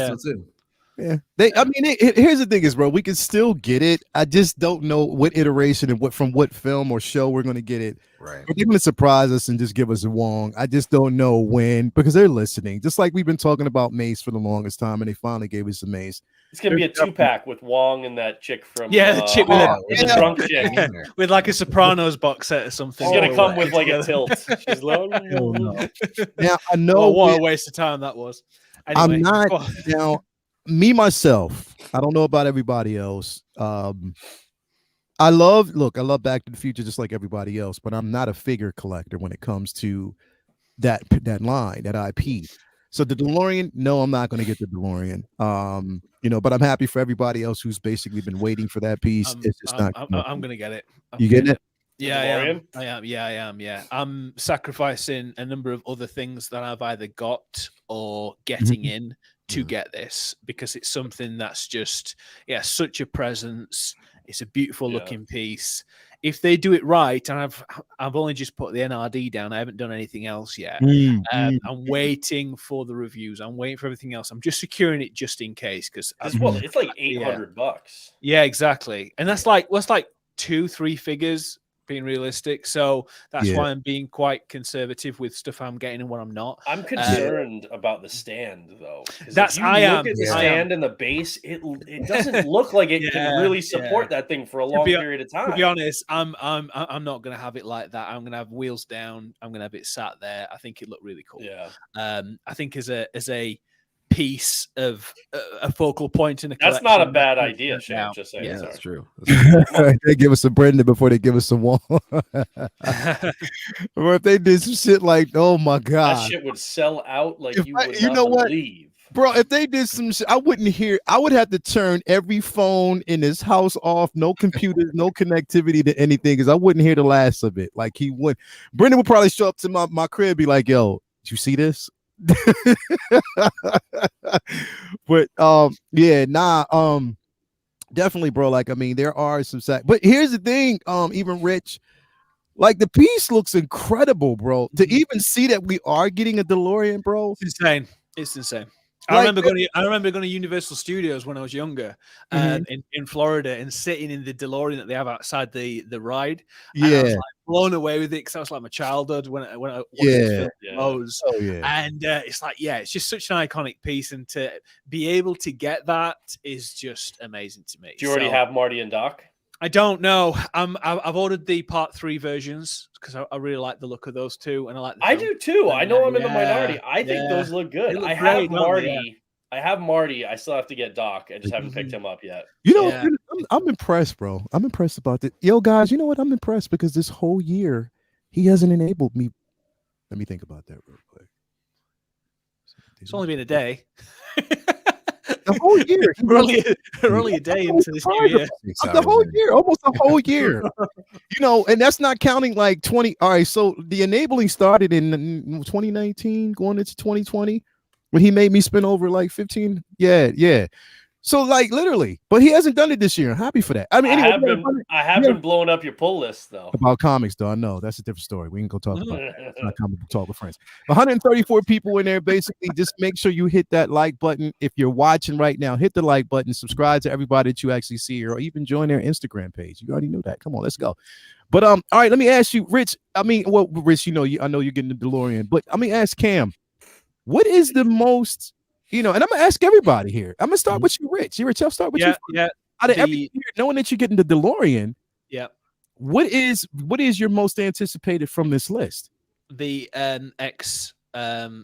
Yeah, I mean, here's the thing is, bro, we can still get it. I just don't know what iteration and what film or show we're going to get it. Right. They're going to surprise us and just give us a Wong. I just don't know when, because they're listening. Just like we've been talking about Mace for the longest time, and they finally gave us a Mace. It's going to be a 2-pack with Wong and that chick from the chick with the drunk chick with like a Sopranos box set or something. She's going to come with like a tilt. She's like, now I know what a waste of time that was. Anyway, I'm not now. Me myself, I don't know about everybody else. I love Back to the Future just like everybody else, but I'm not a figure collector when it comes to that line, that IP. So the DeLorean, no, I'm not going to get the DeLorean. But I'm happy for everybody else who's basically been waiting for that piece. It's just not. I'm going to get it. You getting it? Yeah, I am. Yeah, I'm sacrificing a number of other things that I've either got or getting in to get this, because it's something that's just such a presence. It's a beautiful looking piece. If they do it right, and I've only just put the NRD down, I haven't done anything else yet. I'm waiting for the reviews. I'm waiting for everything else. I'm just securing it just in case, because it's like $800. Yeah, exactly. And that's like 2-3 figures, being realistic. So that's why I'm being quite conservative with stuff I'm getting and what I'm not. I'm concerned about the stand though. That's look at the stand and the base, it doesn't look like it can really support that thing for a long period of time. To be honest, I'm not gonna have it like that. I'm gonna have wheels down. I'm gonna have it sat there. I think it looked really cool. Yeah. I think as a piece of a focal point in a collection. That's not a bad idea, Shane. Just saying. Yeah, that's true. They give us a Brendan before they give us some Wong. Or if they did some shit like, oh my god, that shit would sell out like you would not believe. Bro, if they did some shit, I wouldn't hear. I would have to turn every phone in this house off, no computers, no connectivity to anything, because I wouldn't hear the last of it. Like Brendan would probably show up to my crib, be like, yo, did you see this? But definitely, bro. Like, I mean, there are some but here's the thing, even Rich, like the piece looks incredible, bro. To even see that we are getting a DeLorean, bro, it's insane. I remember going to Universal Studios when I was younger, in Florida, and sitting in the DeLorean that they have outside the ride. And I was like blown away with it, because that was like my childhood when I watched this film. And it's like, it's just such an iconic piece, and to be able to get that is just amazing to me. Do you already have Marty and Doc? I don't know. I've ordered the Part 3 versions because I really like the look of those two, and I like. I do too. I know I'm in the minority. I think those look good. I have Marty. I have Marty. I still have to get Doc. I just haven't picked him up yet. I'm impressed, bro. I'm impressed about it. Yo, guys, you know what? I'm impressed because this whole year he hasn't enabled me. Let me think about that real quick. It's only been a day. The whole year. We're only a day into this new year. The whole year, almost a whole year. And that's not counting like 20. All right, so the enabling started in 2019, going into 2020, when he made me spend over like 15. Yeah. So like literally, but he hasn't done it this year. I'm happy for that. I mean, anyway, I have been blowing up your pull list though. About comics, though. I know that's a different story. We can go talk about that. It's not comic book talk with friends. 134 people in there. Basically, just make sure you hit that like button. If you're watching right now, hit the like button. Subscribe to everybody that you actually see, or even join their Instagram page. You already knew that. Come on, let's go. But all right. Let me ask you, Rich. I mean, well, Rich, I know you're getting the DeLorean, but let me ask Cam, what is the most, and I'm gonna ask everybody here. I'm gonna start with you, Rich. Rich, I'll start with you. Yeah. Out of every year, knowing that you're getting the DeLorean, yeah. What is your most anticipated from this list? The X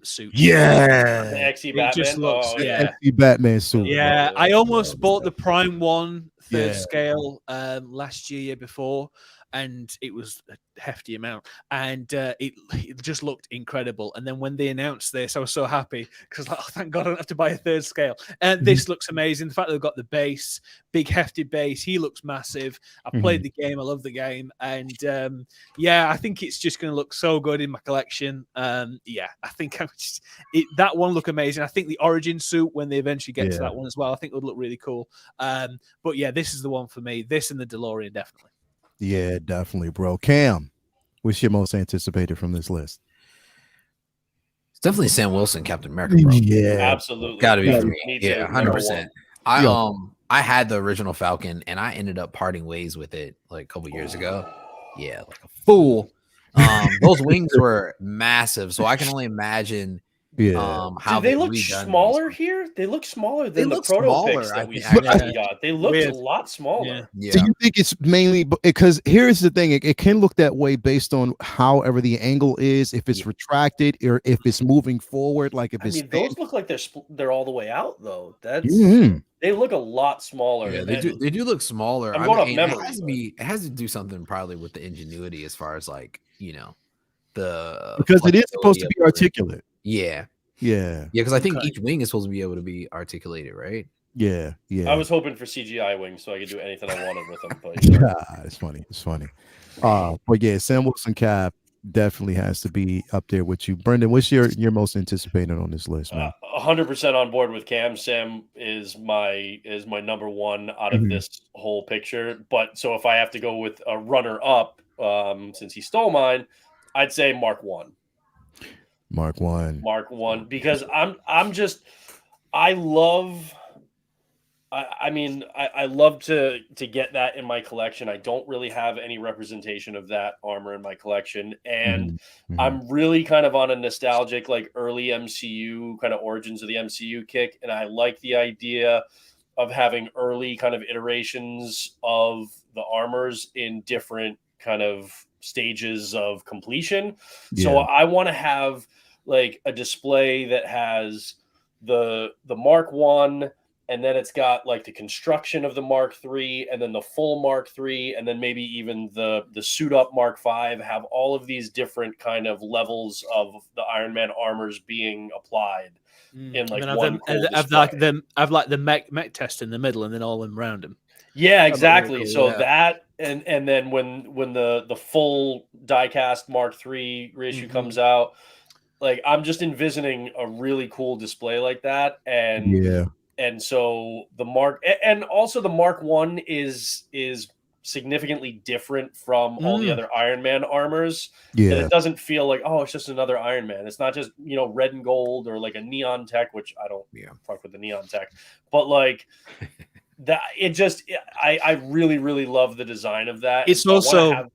suit. Yeah. The XE Batman. Just looks, XE Batman suit. Yeah, I almost bought the Prime 1 third scale last year before, and it was a hefty amount, and it just looked incredible. And then when they announced this, I was so happy because like, oh, thank God I don't have to buy a third scale. And this looks amazing. The fact that they've got the base, big hefty base, he looks massive. I played the game, I love the game, and I think it's just going to look so good in my collection. I think that one look amazing. I think the Origin suit, when they eventually get to that one as well, I think it would look really cool. But yeah, this is the one for me. This and the DeLorean, definitely. Yeah, definitely, bro. Cam, what's your most anticipated from this list? It's definitely Sam Wilson, Captain America, bro. Yeah, absolutely. Gotta be for me. Yeah, 100%. I had the original Falcon, and I ended up parting ways with it like a couple years ago. Yeah, like a fool. Those wings were massive, so I can only imagine. How they look smaller here? They look smaller than the proto picks that we got. They look a lot smaller. Yeah. So you think it's mainly because here's the thing: it can look that way based on however the angle is, if it's retracted or if it's moving forward. Like if it's those look like they're all the way out though. That's they look a lot smaller. Yeah, they do look smaller. I'm going off memory. It has to do something probably with the ingenuity as far as like the because it is supposed to be articulate. Yeah. Because I think each wing is supposed to be able to be articulated, right? Yeah. I was hoping for CGI wings so I could do anything I wanted with them. But it's funny. But yeah, Sam Wilson Cap definitely has to be up there with you. Brendan, what's your most anticipated on this list, man? 100% on board with Cam. Sam is my number one out of this whole picture. But so if I have to go with a runner up, since he stole mine, I'd say Mark 1. Mark 1, because I love to get that in my collection. I don't really have any representation of that armor in my collection, and I'm really kind of on a nostalgic, like early MCU kind of origins of the MCU kick, and I like the idea of having early kind of iterations of the armors in different kind of stages of completion. So I want to have like a display that has the Mark 1, and then it's got like the construction of the Mark 3, and then the full Mark 3, and then maybe even the suit up Mark 5, have all of these different kind of levels of the Iron Man armors being applied in like one I've like the mech test in the middle, and then all of them around him. Yeah, exactly. Cool, so that and then when the full diecast Mark 3 reissue comes out, like I'm just envisioning a really cool display like that. And so the Mark 1 is significantly different from all the other Iron Man armors. Yeah. And it doesn't feel like, oh, it's just another Iron Man. It's not just, red and gold or like a neon tech, which I don't fuck with the neon tech, but like that I really, really love the design of that. It's also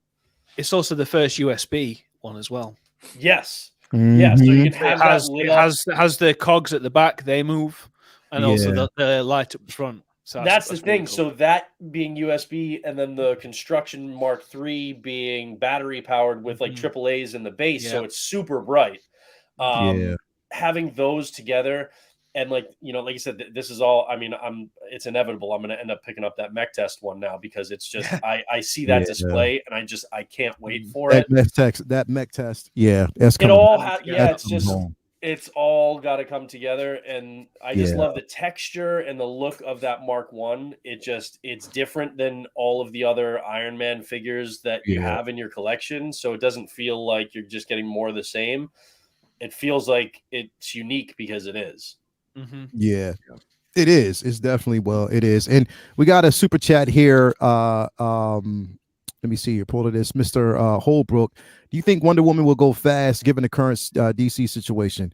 the first USB one as well. Yes. Yeah. So you can have it has the cogs at the back, they move, and also the light up front. So that's the thing. Really cool. So that being USB, and then the construction Mark 3 being battery powered with like AAAs in the base, so it's super bright. Having those together, and like you said, this is all. I mean, it's inevitable. I'm going to end up picking up that mech test one now because it's just I see that display, and I can't wait for it. That mech test, that's it all. It's just. Home. It's all got to come together, and I just love the texture and the look of that Mark 1. It's different than all of the other Iron Man figures that you have in your collection, so it doesn't feel like you're just getting more of the same. It feels like it's unique because it is. Yeah. It is. It's definitely it is. And we got a super chat here. Let me see here. Pull to this. Mr. Holbrook. Do you think Wonder Woman will go fast given the current DC situation?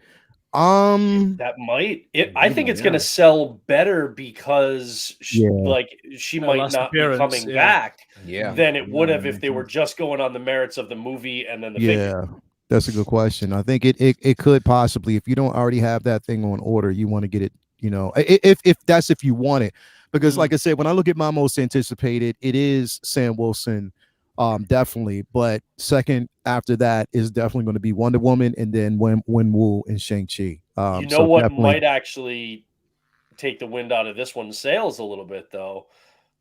That might. I think it's going to sell better because she might not be coming back than it would have if they were just going on the merits of the movie and then the figure. That's a good question. I think it could possibly, if you don't already have that thing on order, you want to get it, if you want it, because like I said, when I look at my most anticipated, it is Sam Wilson, definitely. But second after that is definitely going to be Wonder Woman, and then Wenwu and Shang-Chi. What might actually take the wind out of this one's sails a little bit, though,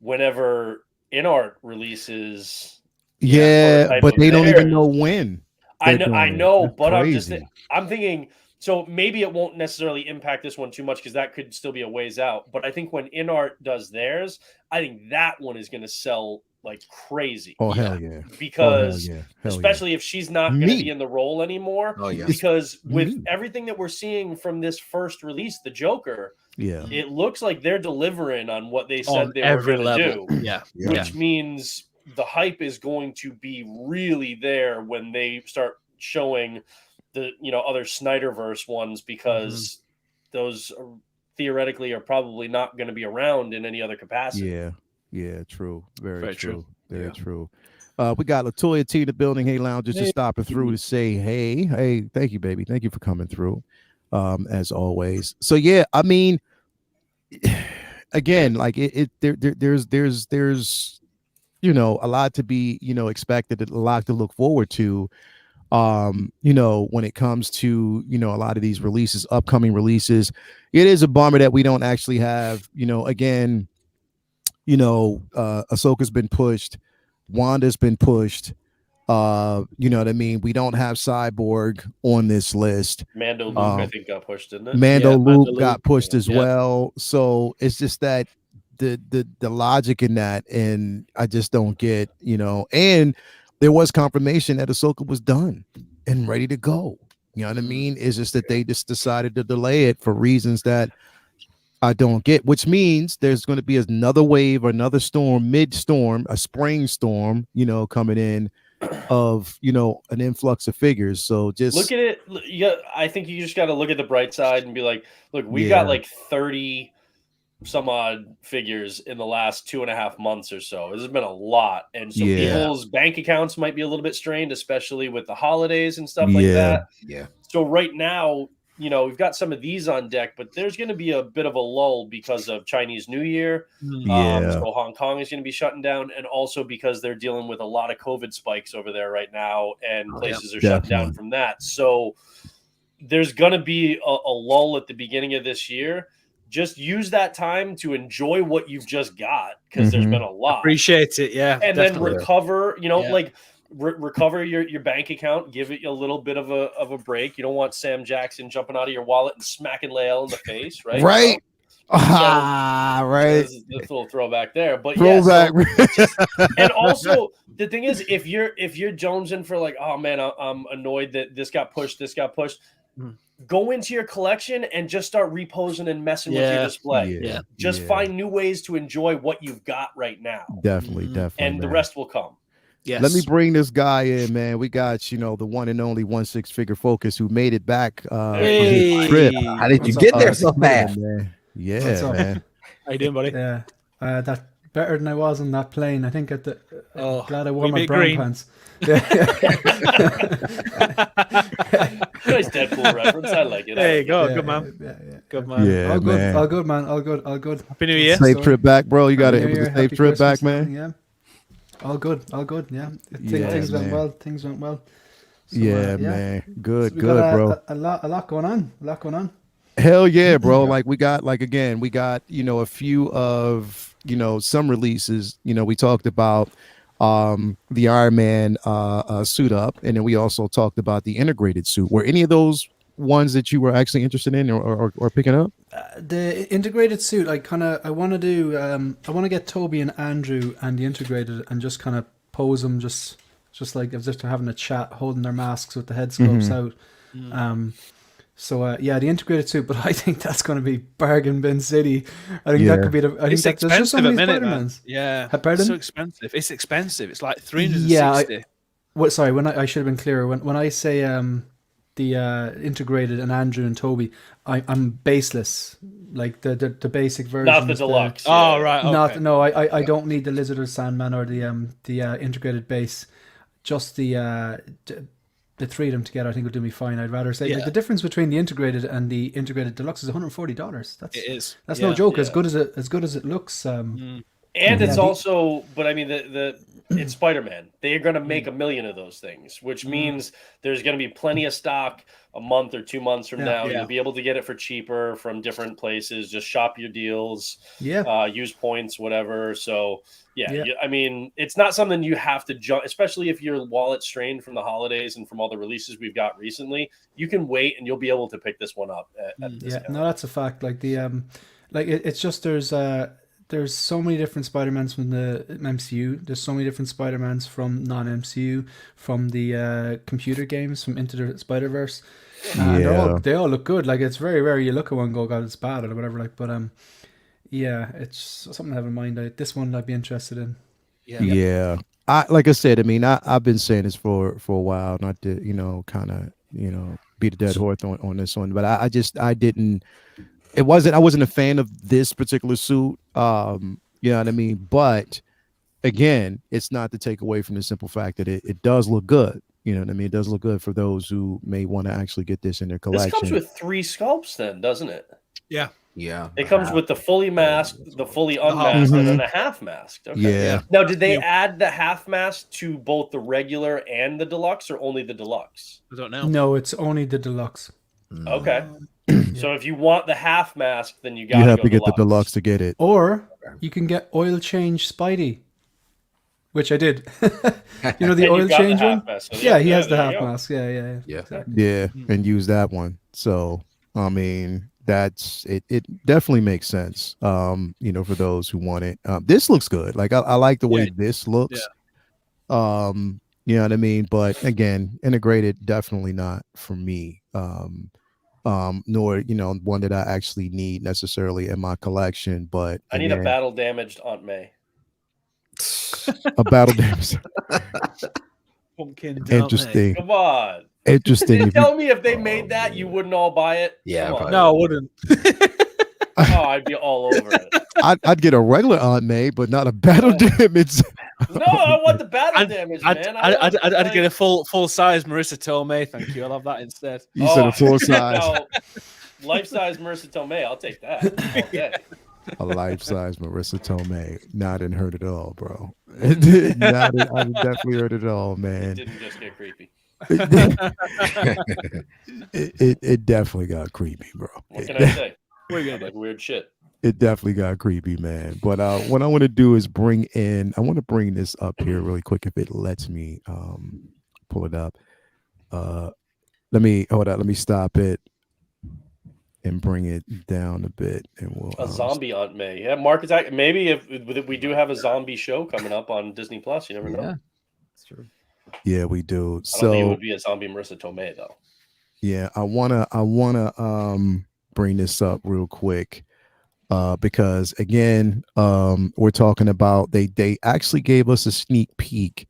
whenever InArt releases. But they don't even know when. I know, but I'm thinking. So maybe it won't necessarily impact this one too much because that could still be a ways out. But I think when InArt does theirs, I think that one is going to sell like crazy. Oh, hell yeah. Because especially if she's not going to be in the role anymore. Oh, yeah. Because with everything that we're seeing from this first release, the Joker, it looks like they're delivering on what they said they were going to do. Yeah. Which means the hype is going to be really there when they start showing the other Snyderverse ones, because those theoretically are probably not going to be around in any other capacity. True. Very true. Very true. We got Latoya T in the building. Hey, loungers, just stopping through to say hey, thank you, baby, thank you for coming through, as always. So yeah, I mean, again, like there's a lot to be expected, a lot to look forward to, when it comes to a lot of these releases, upcoming releases. It is a bummer that we don't actually have again, Ahsoka's been pushed, Wanda's been pushed, you know what I mean? We don't have Cyborg on this list. Mando Luke, I think, got pushed, didn't it? Mando Luke got pushed as well. So it's just that the logic in that, and I just don't get, and there was confirmation that Ahsoka was done and ready to go. You know what I mean? It's just that they just decided to delay it for reasons that I don't get, which means there's going to be another wave, or another storm, mid-storm, a spring storm, coming in of, an influx of figures. So just look at it. Yeah, I think you just got to look at the bright side and be like, look, we got like 30 some odd figures in the last 2.5 months or so. This has been a lot. And so people's bank accounts might be a little bit strained, especially with the holidays and stuff like that. Yeah. So right now, we've got some of these on deck, but there's going to be a bit of a lull because of Chinese New Year. So Hong Kong is going to be shutting down, and also because they're dealing with a lot of COVID spikes over there right now, and places are shutting down from that. So there's going to be a lull at the beginning of this year. Just use that time to enjoy what you've just got, because there's been a lot. Appreciate it, and then recover. Recover your bank account. Give it a little bit of a break. You don't want Sam Jackson jumping out of your wallet and smacking Lael in the face, right? Right. Right. That's a little throwback there, but and also the thing is, if you're jonesing for like, oh man, I'm annoyed that this got pushed. Go into your collection and just start reposing and messing with your display. Find new ways to enjoy what you've got right now. Definitely. And the rest will come. Yes. Let me bring this guy in, man. We got, the one and only 16-figure Focus, who made it back from his trip. How did you get there so fast? Man? Yeah, man. How you doing, buddy? Yeah, that better than I was on that plane. I think glad I wore my brown green pants. Nice Deadpool reference. I like it. There you go. Good man. Good man. Yeah, all good, man. all good, man. All good. Happy New Year. Safe trip back, bro. You got it. It was a safe trip back, man. Yeah. All good. Yeah. Things went well. So, man. Good, so good, bro. A lot going on. Hell yeah, bro. Like we got a few of some releases. We talked about the Iron Man suit up, and then we also talked about the integrated suit. Were any of those ones that you were actually interested in or picking up? The integrated suit, I want to do. I want to get Toby and Andrew and the integrated, and just kind of pose them just like as if they're having a chat, holding their masks with the head sculpts out. So yeah, the integrated suit, but I think that's going to be bargain bin city. I think that could be the. I think that there's just so many Spider-Mans. Yeah, pardon? It's so expensive. It's expensive. It's like 360. Yeah, sorry, I should have been clearer. When I say the integrated and Andrew and Toby, I'm baseless. Like the basic version. Not the deluxe. Oh right. Okay. I don't need the Lizard or Sandman or the integrated base. Just the three of them together, I think would do me fine. I'd rather say like, the difference between the integrated and the integrated deluxe is $140. That's no joke. As good as it looks. And it's also, but I mean, it's Spider-Man. They are going to make 1 million of those things, which means there's going to be plenty of stock a month or 2 months from now. You'll be able to get it for cheaper from different places. Just shop your deals. Use points, whatever. So I mean, it's not something you have to jump, especially if your wallet's strained from the holidays and from all the releases we've got recently. You can wait and you'll be able to pick this one up at discount. No, that's a fact. Like it's just there's so many different Spider-Mans from the MCU. There's so many different Spider-Mans from non-MCU, from the computer games, from Into the Spider-Verse. They all look good. Like, it's very rare you look at one and go, God, it's bad or whatever. Like, but it's something to have in mind. This one I'd be interested in. Yeah. Like I said, I mean, I've been saying this for a while, not to kind of beat a dead horse on this one, but I didn't. I wasn't a fan of this particular suit. You know what I mean? But again, it's not to take away from the simple fact that it does look good. You know what I mean? It does look good for those who may want to actually get this in their collection. This comes with 3 sculpts then, doesn't it? Yeah. Yeah. It comes with the fully masked, the fully unmasked, and then the half masked. Okay. Yeah. Now, did they add the half mask to both the regular and the deluxe, or only the deluxe? I don't know. No, it's only the deluxe. Okay. So if you want the half mask, then you have to get the deluxe to get it. Or you can get oil change Spidey, which I did. You know the oil change one? So he has the half mask. Yeah. Exactly. Yeah, and use that one. So I mean, that's it. It definitely makes sense. For those who want it. This looks good. Like I like the way this looks. Yeah. You know what I mean? But again, integrated, definitely not for me. Nor one that I actually need necessarily in my collection. But I need a battle damaged Aunt May. A battle damaged. Pumpkin. Interesting. Come on. Interesting. Tell me if they made that, you wouldn't all buy it. Yeah. No, I wouldn't. I'd be all over it. I'd get a regular Aunt May, but not a battle damage. No, I want the battle damage, man. I'd get a full size Marissa Tomei. Thank you. I'll have that instead. You said a full size. No, life size Marissa Tomei. I'll take that. Okay. A life size Marissa Tomei. Not in hurt at all, bro. I definitely heard it all, man. It didn't just get creepy. It definitely got creepy, bro. What can I say? Like weird shit. It definitely got creepy, man. But what I want to do is bring this up here really quick if it lets me pull it up. Let me stop it and bring it down a bit, and we'll a zombie Aunt May. Yeah, Mark Attack. Maybe if we do have a zombie show coming up on Disney Plus, you never know. Yeah, that's true. Yeah, we do. I don't think it would be a zombie Marissa Tomei though. Yeah, I wanna bring this up real quick. Because again, we're talking about they actually gave us a sneak peek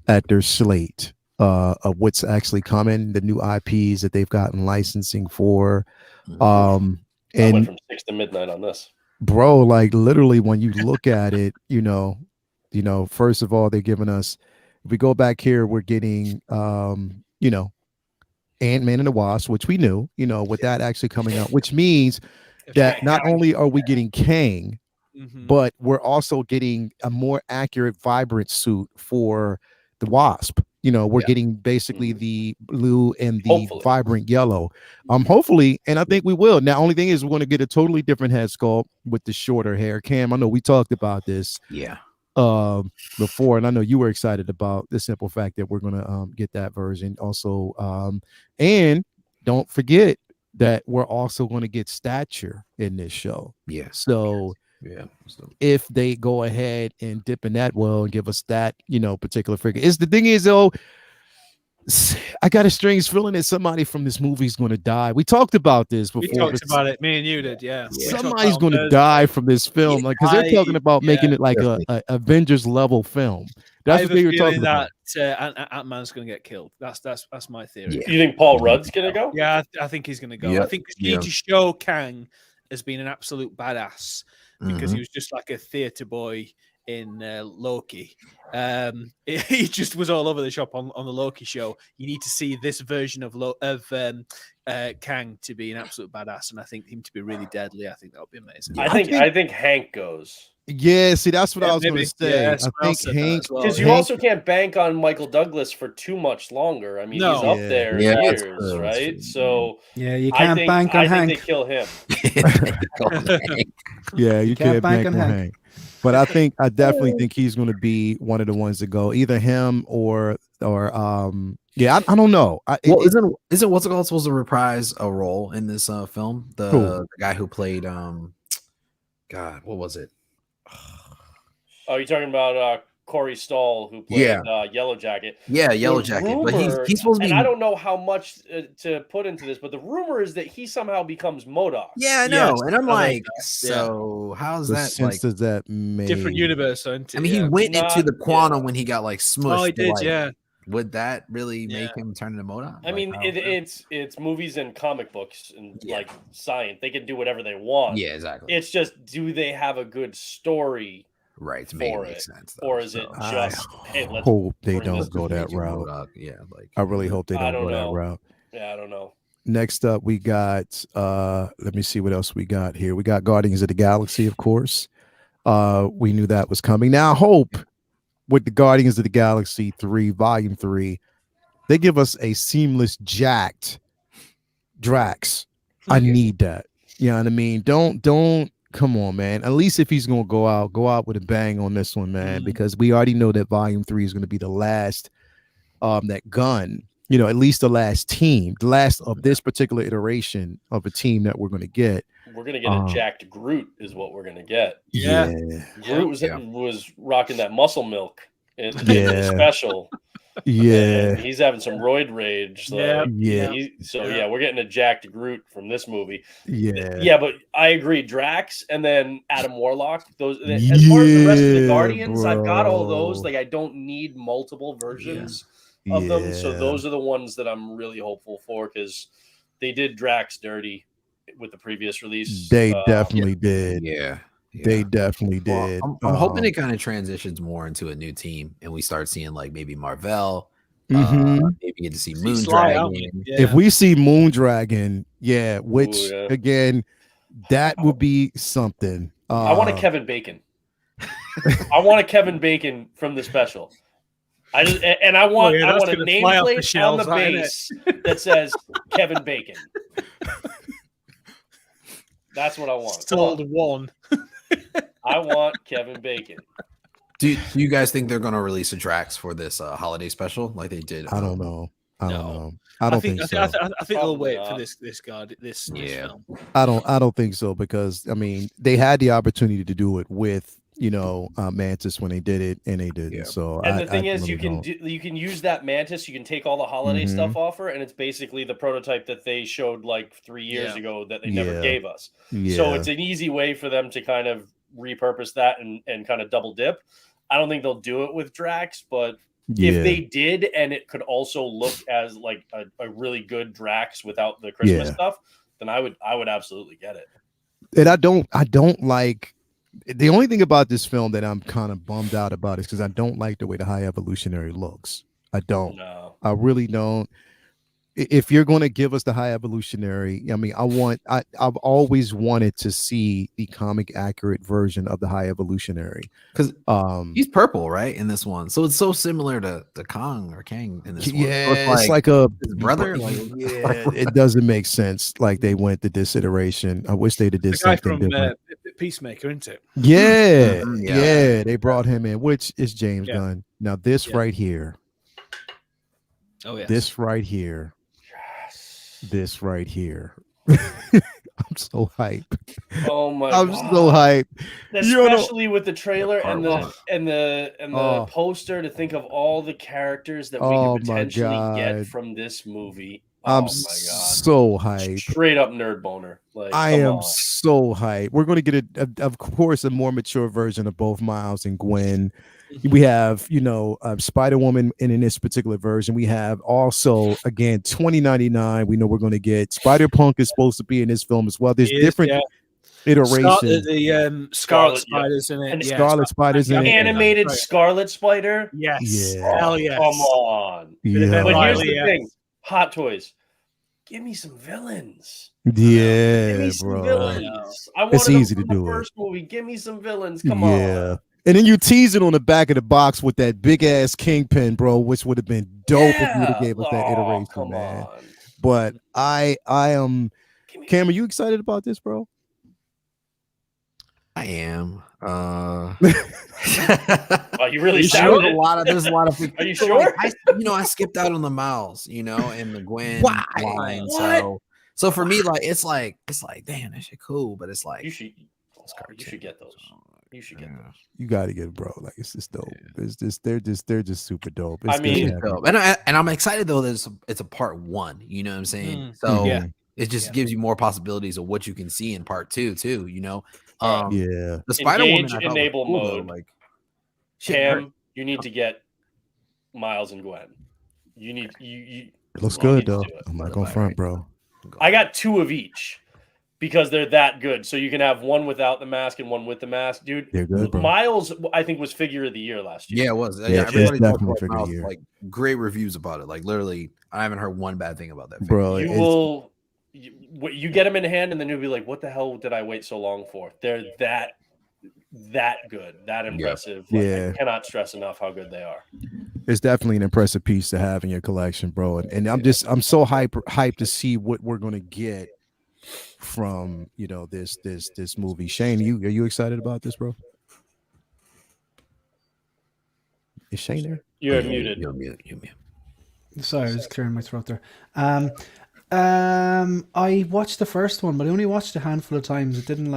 at their slate of what's actually coming, the new IPs that they've gotten licensing for. I went from 6 to midnight on this, bro. Like literally, when you look at it, first of all, they're giving us. If we go back here, we're getting, Ant-Man and the Wasp, which we knew, with that actually coming out, which means that not only are we getting Kang, but we're also getting a more accurate, vibrant suit for the Wasp. We're getting basically the blue and the vibrant yellow. Hopefully, and I think we will. Now, only thing is we're going to get a totally different head sculpt with the shorter hair. Cam, I know we talked about this. Yeah. Before, and I know you were excited about the simple fact that we're going to get that version also. And don't forget that we're also going to get stature in this show. Yeah. So if they go ahead and dip in that well and give us that, particular figure, the thing is though, I got a strange feeling that somebody from this movie is going to die. We talked about this before. We talked about it. Me and you did, yeah. Somebody's going to die from this film, like because they're talking about making it like a Avengers level film. That's what they were talking about. Ant-Man's going to get killed. That's my theory. You think Paul Rudd's going to go? Yeah, I think he's going to go. I think they need to show Kang as being an absolute badass because he was just like a theater boy in Loki. He just was all over the shop on the Loki show. You need to see this version of Kang to be an absolute badass, and I think him to be really deadly. I think that would be amazing. I think Hank goes. Yeah, see, that's what I was going to say. Yeah, I think Hank, because you also can't bank on Michael Douglas for too much longer. I mean, he's up there in years, right? So you can't bank on Hank. I think they kill him. Yeah, you can't bank on Hank. But I definitely think he's going to be one of the ones to go. Either him or I don't know. Isn't what's it called supposed to reprise a role in this film? The guy who played God, what was it? Oh, you're talking about Corey Stoll, who played Yellow Jacket. Yeah, Yellow Jacket. But he's supposed to be. And I don't know how much to put into this, but the rumor is that he somehow becomes MODOK. Yeah, I know. And I'm like, so how's that? Sense does that make different universe? I mean, he went into the quantum when he got like smushed. Oh, he did. Yeah. Would that really make him turn into MODOK? I mean, it's movies and comic books and like science. They can do whatever they want. Yeah, exactly. It's just, do they have a good story? Right, to make it make sense, or is it just? I hope they don't go that route. Yeah, I really hope they don't go that route. Yeah, I don't know. Next up, we got. Let me see what else we got here. We got Guardians of the Galaxy, of course. We knew that was coming. Now, I hope with the Guardians of the Galaxy 3, Volume 3, they give us a seamless, jacked Drax. I need that. You know what I mean? Don't. Come on, man. At least if he's gonna go out with a bang on this one, man, because we already know that Volume 3 is gonna be the last that gun, at least the last team, the last of this particular iteration of a team that we're gonna get. We're gonna get a jacked Groot, is what we're gonna get. Yeah. Groot was rocking that muscle milk in the special. Yeah, and he's having some roid rage. So we're getting a jacked Groot from this movie. Yeah, but I agree, Drax and then Adam Warlock. Those as far as the rest of the Guardians, I've got all those. Like, I don't need multiple versions of them. So those are the ones that I'm really hopeful for, because they did Drax dirty with the previous release. They definitely did. Yeah. They definitely did. Well, I'm hoping it kind of transitions more into a new team, and we start seeing like maybe Marvel. Maybe get to see Moondragon. If we see Moondragon, again, that would be something. I want a Kevin Bacon. I want a Kevin Bacon from the special. I want a nameplate on the base that says Kevin Bacon. That's what I want. Sold one. I want Kevin Bacon. Do you guys think they're going to release a Drax for this holiday special like they did? I don't know. I don't think so. I think they'll wait for this film. I don't think so, because I mean, they had the opportunity to do it with Mantis when they did it, and they didn't. Yeah. So the thing is, you can use that Mantis. You can take all the holiday stuff off her, and it's basically the prototype that they showed like 3 years ago that they never gave us. So it's an easy way for them to kind of repurpose that and kind of double dip. I don't think they'll do it with Drax, but if they did, and it could also look as like a really good Drax without the Christmas stuff, then I would absolutely get it. And I don't like. The only thing about this film that I'm kind of bummed out about is because I don't like the way the High Evolutionary looks. I don't. No. I really don't. If you're going to give us the High Evolutionary, I mean, I've always wanted to see the comic accurate version of the High Evolutionary, because he's purple, right, in this one, so it's so similar to Kang in this one. Yeah, it's like a his brother. It doesn't make sense. Like they went to this iteration. I wish they'd have did something different. Peacemaker, isn't it? Yeah, they brought him in, which is James Gunn. Now this right here. Oh yeah. This right here. I'm so hype. Oh my I'm god. so hype. Especially with the trailer and Part the poster, to think of all the characters that we Oh could my potentially get God. from this movie. I'm Oh my god. so hype. Straight up nerd boner. Like, I come am on. so hyped. We're going to get of course, a more mature version of both Miles and Gwen. We have, Spider-Woman in this particular version. We have also, again, 2099. We know we're going to get Spider-Punk is supposed to be in this film as well. There's different iterations. Scarlet Spider's in it. And Scarlet Spider's in it. Animated Scarlet Spider. Yes. Yeah. Hell yes. Come on. Yeah. But here's Riley, the yes. thing. Hot Toys. Give me some villains. Give Yeah, me some bro. villains. I wanted It's easy them to from the do it. first movie. Give me some villains. Come Yeah. on. And then you tease it on the back of the box with that big ass Kingpin, bro, which would have been dope if you would have gave us that iteration, come man. on. But I am Cam, are you excited about this, bro? I am. Oh, you really There's sounded a lot of. There's a lot of. Are you so, sure? I skipped out on the Miles, and the Gwen line. What? So for me, it's like, damn, that shit cool, but it's like You should get those. You should get those. You got to get it, bro. Like, it's just dope. It's just they're just super dope. It's I mean, good to have dope. And I'm excited though that it's a part 1. You know what I'm saying? So Yeah. it just gives you more possibilities of what you can see in part 2 too. yeah. The Spider-Woman Engage I thought was enable cool, though, mode. like Cam, you need to get Miles and Gwen. You need you. It looks you good need to though. do it. I'm not going front, bro. I got 2 of each because they're that good. So you can have one without the mask and one with the mask, dude. They're good, bro. Miles, I think, was figure of the year last year. Yeah, it was. Yeah, Everybody it's talked definitely about figure Miles, of the year. like great reviews about it. Like literally, I haven't heard one bad thing about that. Bro, You will. You get them in hand, and then you'll be like, "What the hell did I wait so long for?" They're that good, that impressive. Like, Yeah. I cannot stress enough how good they are. It's definitely an impressive piece to have in your collection, bro. And I'm so hyped to see what we're gonna get from this movie. Shane, are you excited about this, bro? Is Shane there? You're muted. You're mute. Sorry, I was clearing my throat there. I watched the first one, but I only watched a handful of times. It didn't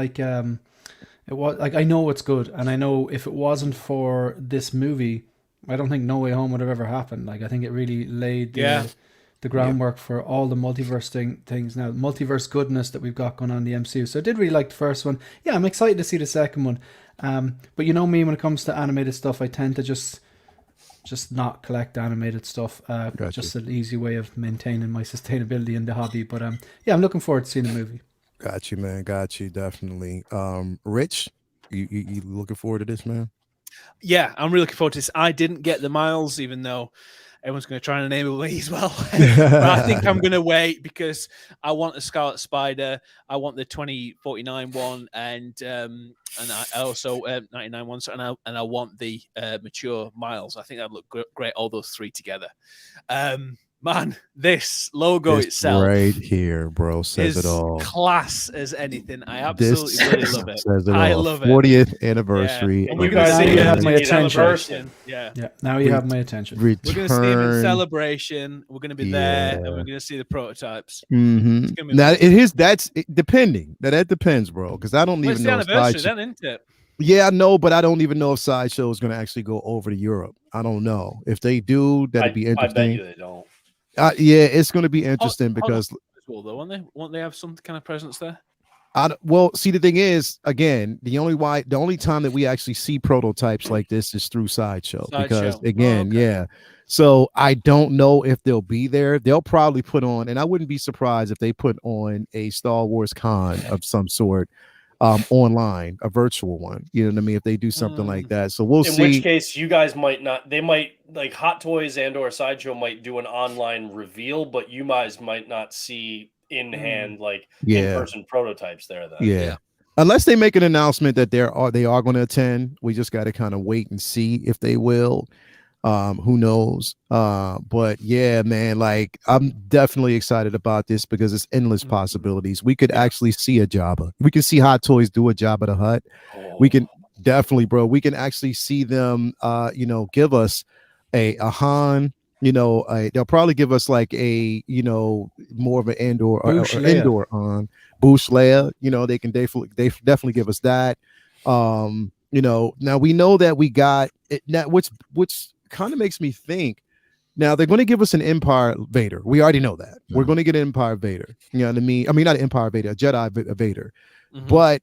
it was like, I know it's good, and I know if it wasn't for this movie, I don't think No Way Home would have ever happened. Like, I think it really laid the groundwork for all the multiverse things now, multiverse goodness that we've got going on in the MCU. So I did really like the first one. Yeah, I'm excited to see the second one. But you know me, when it comes to animated stuff, I tend to just not collect animated stuff. Gotcha. Just an easy way of maintaining my sustainability in the hobby. But yeah, I'm looking forward to seeing the movie. Got you, man. Got you, definitely. Rich, you looking forward to this, man? Yeah, I'm really looking forward to this. I didn't get the Miles, even though everyone's going to try and enable me as well. But I think I'm going to wait because I want the Scarlet Spider. I want the 2049 one, and I also 99 one, and I want the mature Miles. I think that'd look great, all those 3 together. Man, this logo itself right here, bro, says is it all. class as anything. I absolutely really love it. Says it I all. love it. 40th anniversary. Yeah. And You we're going to guys see see him have in my attention. celebration. Yeah. Yeah, now you have my attention. We're going to see him in Return. celebration. We're going to be there, and Yeah. we're going to see the prototypes. Mm-hmm. It's gonna be Now amazing. that's depending. That depends, bro. Because I don't Well, it's even the know. If anniversary, Sideshow- then, isn't it? Yeah, I know, but I don't even know if Sideshow is going to actually go over to Europe. I don't know. If they do, that'd be I bet interesting. you they don't. Yeah, it's going to be interesting because Well, though, won't they have some kind of presence there? well, see, the thing is, again, the only time that we actually see prototypes like this is through Sideshow. Because Sideshow. again, okay. yeah. So I don't know if they'll be there. They'll probably put on, and I wouldn't be surprised if they put on a Star Wars con of some sort, online, a virtual one. You know what I mean? If they do something like that, so we'll In see. which case, you guys might not. They might, like, Hot Toys and or Sideshow might do an online reveal, but you guys might not see in hand in-person prototypes there. Then Yeah. Unless they make an announcement that they are going to attend, we just got to kind of wait and see if they will. Who knows? But yeah, man, like, I'm definitely excited about this because it's endless possibilities. We could actually see a Jabba. We can see Hot Toys do a Jabba the Hutt. We can definitely, bro. We can actually see them, give us a Han, they'll probably give us like a more of an Boosh or Leia. indoor on Boosh Leia. They can definitely give us that. Now we know that we got it now, which kind of makes me think. Now they're going to give us an Empire Vader. We already know that. We're going to get an Empire Vader. You know what I mean? I mean, not an Empire Vader, a Jedi Vader. But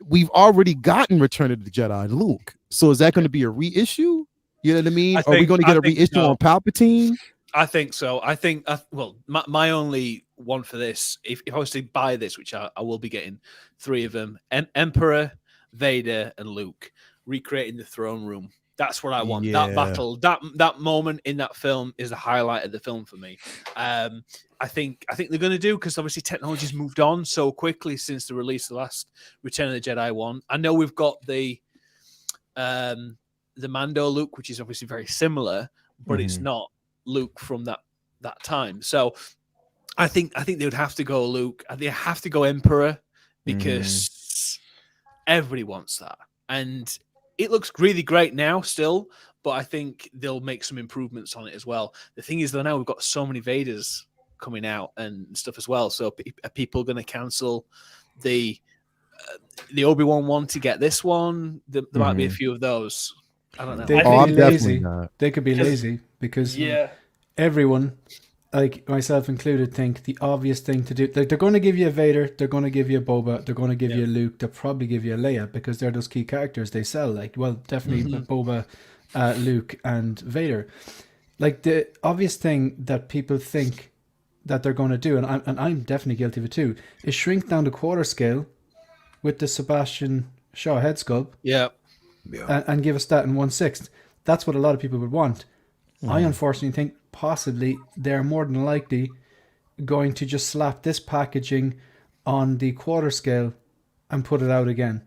we've already gotten Return of the Jedi Luke. So is that going to be a reissue? You know what I mean? Are we going to get a reissue on Palpatine? I think so. I think, well, my only one for this, if I was to buy this, which I will be getting 3 of them, Emperor, Vader, and Luke, recreating the throne room. That's what I want. That battle, that moment in that film is the highlight of the film for me. I think they're going to do, because obviously technology's moved on so quickly since the release of the last Return of the Jedi one. I know we've got the Mando Luke, which is obviously very similar, but it's not Luke from that time. So I think they would have to go Luke. They have to go Emperor, because everybody wants that, and it looks really great now still, but I think they'll make some improvements on it as well. The thing is, though, now we've got so many Vaders coming out and stuff as well. So are people going to cancel the Obi-Wan one to get this one? There might be a few of those. I don't know. They could be lazy. They could be lazy because everyone, like myself included, think the obvious thing to do. Like, they're going to give you a Vader, they're going to give you a Boba, they're going to give you a Luke, they'll probably give you a Leia, because they're those key characters they sell. Like, well, definitely Boba, Luke, and Vader. Like, the obvious thing that people think that they're going to do, and I'm definitely guilty of it too, is shrink down the quarter scale with the Sebastian Shaw head sculpt. And give us that in 1/6. That's what a lot of people would want. I unfortunately think possibly they're more than likely going to just slap this packaging on the quarter scale and put it out again.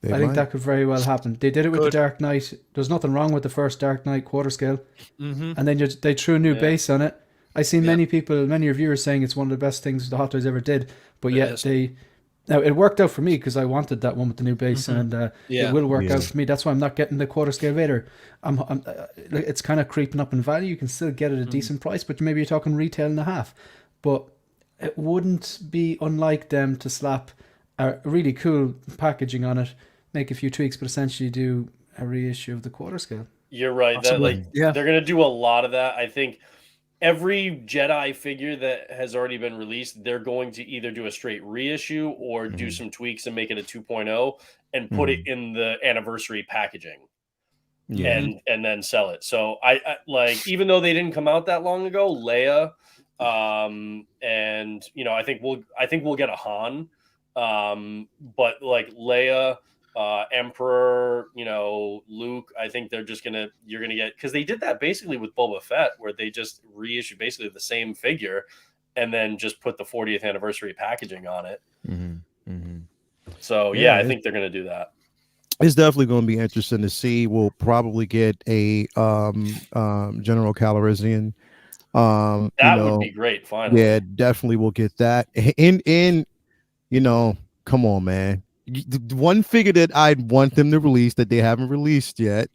I think that could very well happen. They did it with the Dark Knight. There's nothing wrong with the first Dark Knight quarter scale. And then they threw a new base on it. I've seen many reviewers saying it's one of the best things the Hot Toys ever did, but yet now it worked out for me because I wanted that one with the new base, and it will work out for me. That's why I'm not getting the quarter scale Vader. It's kind of creeping up in value. You can still get it at a decent price, but maybe you're talking retail and a half. But it wouldn't be unlike them to slap a really cool packaging on it, make a few tweaks, but essentially do a reissue of the quarter scale. You're right. They're going to do a lot of that. I think every Jedi figure that has already been released, they're going to either do a straight reissue or do some tweaks and make it a 2.0 and put it in the anniversary packaging and then sell it. So I like, even though they didn't come out that long ago, Leia, and I think we'll get a Han, but like Leia, Emperor, Luke, I think you're gonna get, because they did that basically with Boba Fett, where they just reissued basically the same figure and then just put the 40th anniversary packaging on it. So I think they're gonna do that. It's definitely going to be interesting to see. We'll probably get a General Calrissian. That would be great. Finally, yeah, definitely we'll get that. Come on, man. The one figure that I'd want them to release that they haven't released yet.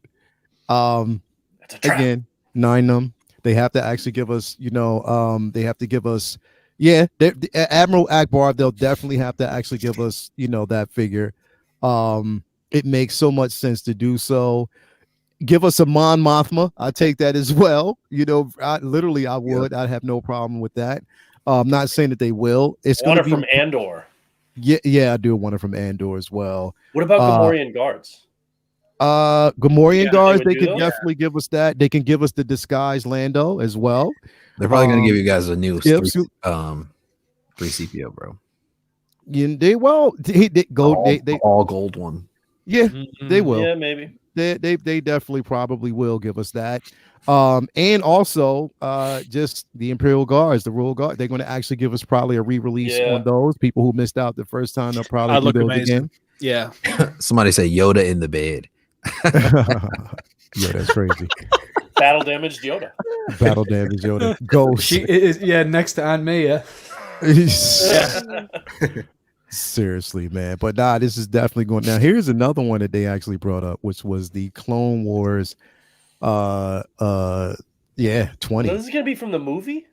Again, 9 them. They have to actually give us, they have to give us, Admiral Akbar. They'll definitely have to actually give us, that figure. It makes so much sense to do so. Give us a Mon Mothma. I take that as well. I would. I'd have no problem with that. I'm not saying that they will. It's going to be from Andor. Yeah, I do want it from Andor as well. What about Gamorrean guards? Gamorrean guards, they can definitely give us that. They can give us the disguised Lando as well. They're probably going to give you guys a new 3CPO, bro. They all gold one. Yeah, they will. Yeah, maybe. They definitely probably will give us that. And also just the Imperial Guards, the Royal Guard, they're going to actually give us probably a re-release on those. People who missed out the first time, they'll probably do those again. Yeah. Somebody say Yoda in the bed. Yeah, that's crazy. Battle damaged Yoda. Battle damaged Yoda. Ghost. She is, next to Aunt May. Seriously, man. But this is definitely going. Now, here's another one that they actually brought up, which was the Clone Wars Yeah, No, 20. this is gonna be from the movie.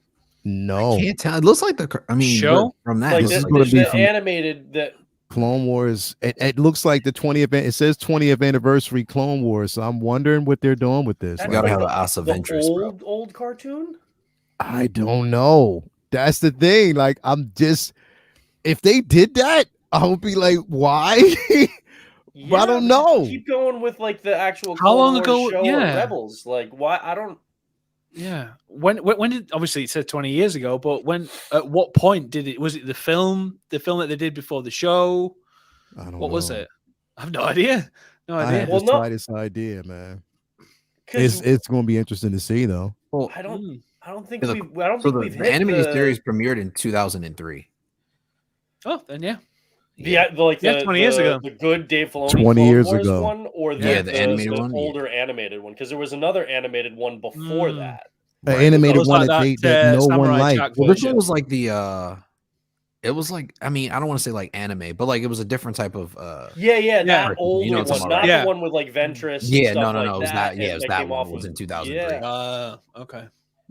No, Can't tell. It looks like Show? from that. Like This is the, gonna the, be the from- animated that. Clone Wars. It looks like the 20th. It says 20th anniversary Clone Wars. So I'm wondering what they're doing with this. That's You gotta Like, have an ass of the interest, bro. old cartoon. I don't know. That's the thing. Like, I'm just, if they did that, I would be like, why? I don't but just know. Keep going with like the actual. How long Clone Wars ago- Show yeah. or Rebels? Like, why? I don't. Yeah. When did, obviously it said 20 years ago, but at what point did it, was it the film that they did before the show? I don't know. What was it? I have no idea. No I idea. have Well, the no. slightest idea, man. Because It's going to be interesting to see, though. Well, I don't. Mm. I don't think so we've. I don't so think we've the hit animated the, series premiered in 2003. Oh, then yeah. the 20 years ago. the good Dave Filoni 20 Clone years Wars ago. one, or Yeah, the animated one, yeah. older animated one, because there was another animated one before Mm. that. An Right. animated Almost one like that no one Samurai liked. Jack Well, this version. one was like it was like, I mean, I don't want to say like anime, but like it was a different type of Yeah, that You older know what I'm one, talking not about, right? the one with like Ventress. Yeah, and stuff no, like it was that. that. Yeah, and it was that that came one. off It was of- in 2003. Yeah, Okay.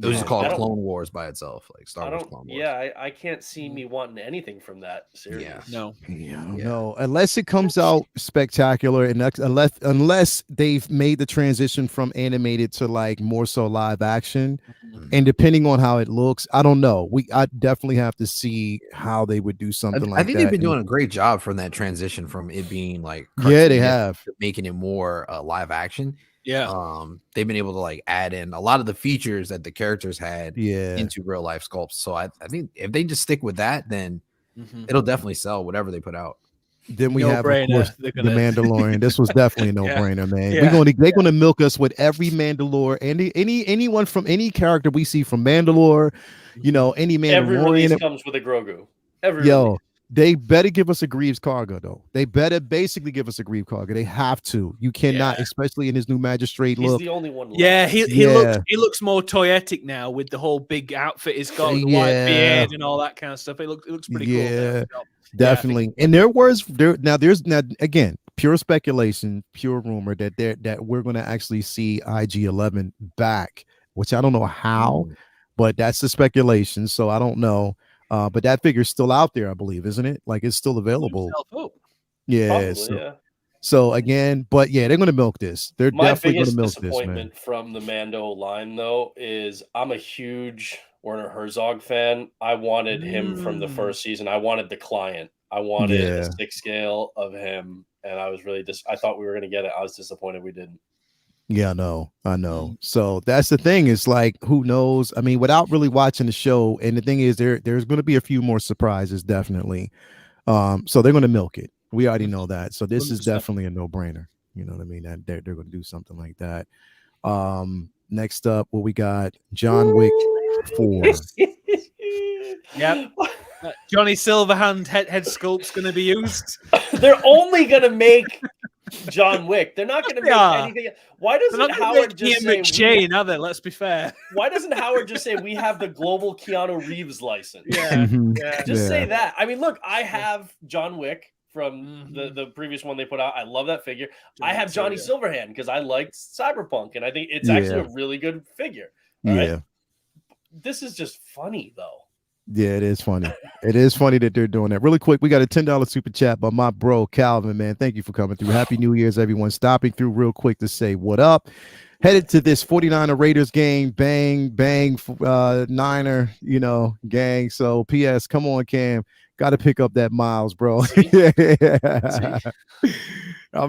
It was Yeah. called I don't- Clone Wars by itself, like Star Wars I Clone don't. Wars. Yeah, I can't see me wanting anything from that series. Yeah. No. Yeah, I don't Yeah. know. Unless it comes out spectacular, and unless they've made the transition from animated to like more so live action, and depending on how it looks, I don't know. I definitely have to see how they would do something like I think that. they've been doing a great job from that transition from it being like Yeah, they cartoonish have. to making it more live action. Yeah. They've been able to like add in a lot of the features that the characters had Yeah, into real life sculpts. So I think if they just stick with that, then Mhm. it'll definitely sell whatever they put out. then we have of No-brainer. course They're the gonna- Mandalorian. This was definitely a Yeah. no-brainer, man. Yeah. They're gonna milk us with every Mandalore, anyone from any character we see from Mandalore, any Every release Mandalorian. comes with a Grogu. Every Yo, release. they better give us a Greaves cargo, though. They better basically give us a Greaves cargo. They have to. You cannot, Yeah. especially in his new magistrate He's look. the only one. Left. Yeah, he Yeah. looks more toyetic now with the whole big outfit he's got, the Yeah. white beard and all that kind of stuff. It looks pretty cool. Yeah. now. Definitely. And there's now again pure speculation, pure rumor that we're gonna actually see IG-11 back, which I don't know how, but that's the speculation. So I don't know. But that figure's still out there, I believe, isn't it? Like it's still available. Oh, Yeah. Probably, So, yeah. so again, but yeah, they're gonna milk this. They're My definitely gonna biggest milk this, man. disappointment from the Mando line, though, is I'm a huge Werner Herzog fan. I wanted him from the first season. I wanted the client. I wanted Yeah. a 6 scale of him, and I was really I thought we were going to get it. I was disappointed we didn't. Yeah, I know. So that's the thing. It's like, who knows? I mean, without really watching the show, and the thing is, there's going to be a few more surprises, definitely. So they're going to milk it. We already know that. So this is 100%. definitely a no-brainer. You know what I mean? That they're going to do something like that. Next up, what we got? John Wick 4. Yep. Johnny Silverhand head sculpt's going to be used. They're only going to make John Wick. They're not going to make Yeah. anything. Why They're doesn't not gonna Howard make just Ian say? McShane, are they? Let's be fair. Why doesn't Howard just say we have the global Keanu Reeves license? Yeah. Mhm. Yeah. Just Yeah. say that. I mean, look, I have John Wick from the previous one they put out. I love that figure. I have Johnny Silverhand because I liked Cyberpunk, and I think it's actually a really good figure. All right? Yeah. This is just funny, though. Yeah, it is funny. It is funny that they're doing that. Really quick, we got a $10 super chat by my bro Calvin, man. Thank you for coming through. Happy New Year's, everyone. Stopping through real quick to say what up. Headed to this 49er Raiders game. Bang, bang, Niner, gang. So PS, come on, Cam. Got to pick up that Miles, bro. Yeah. I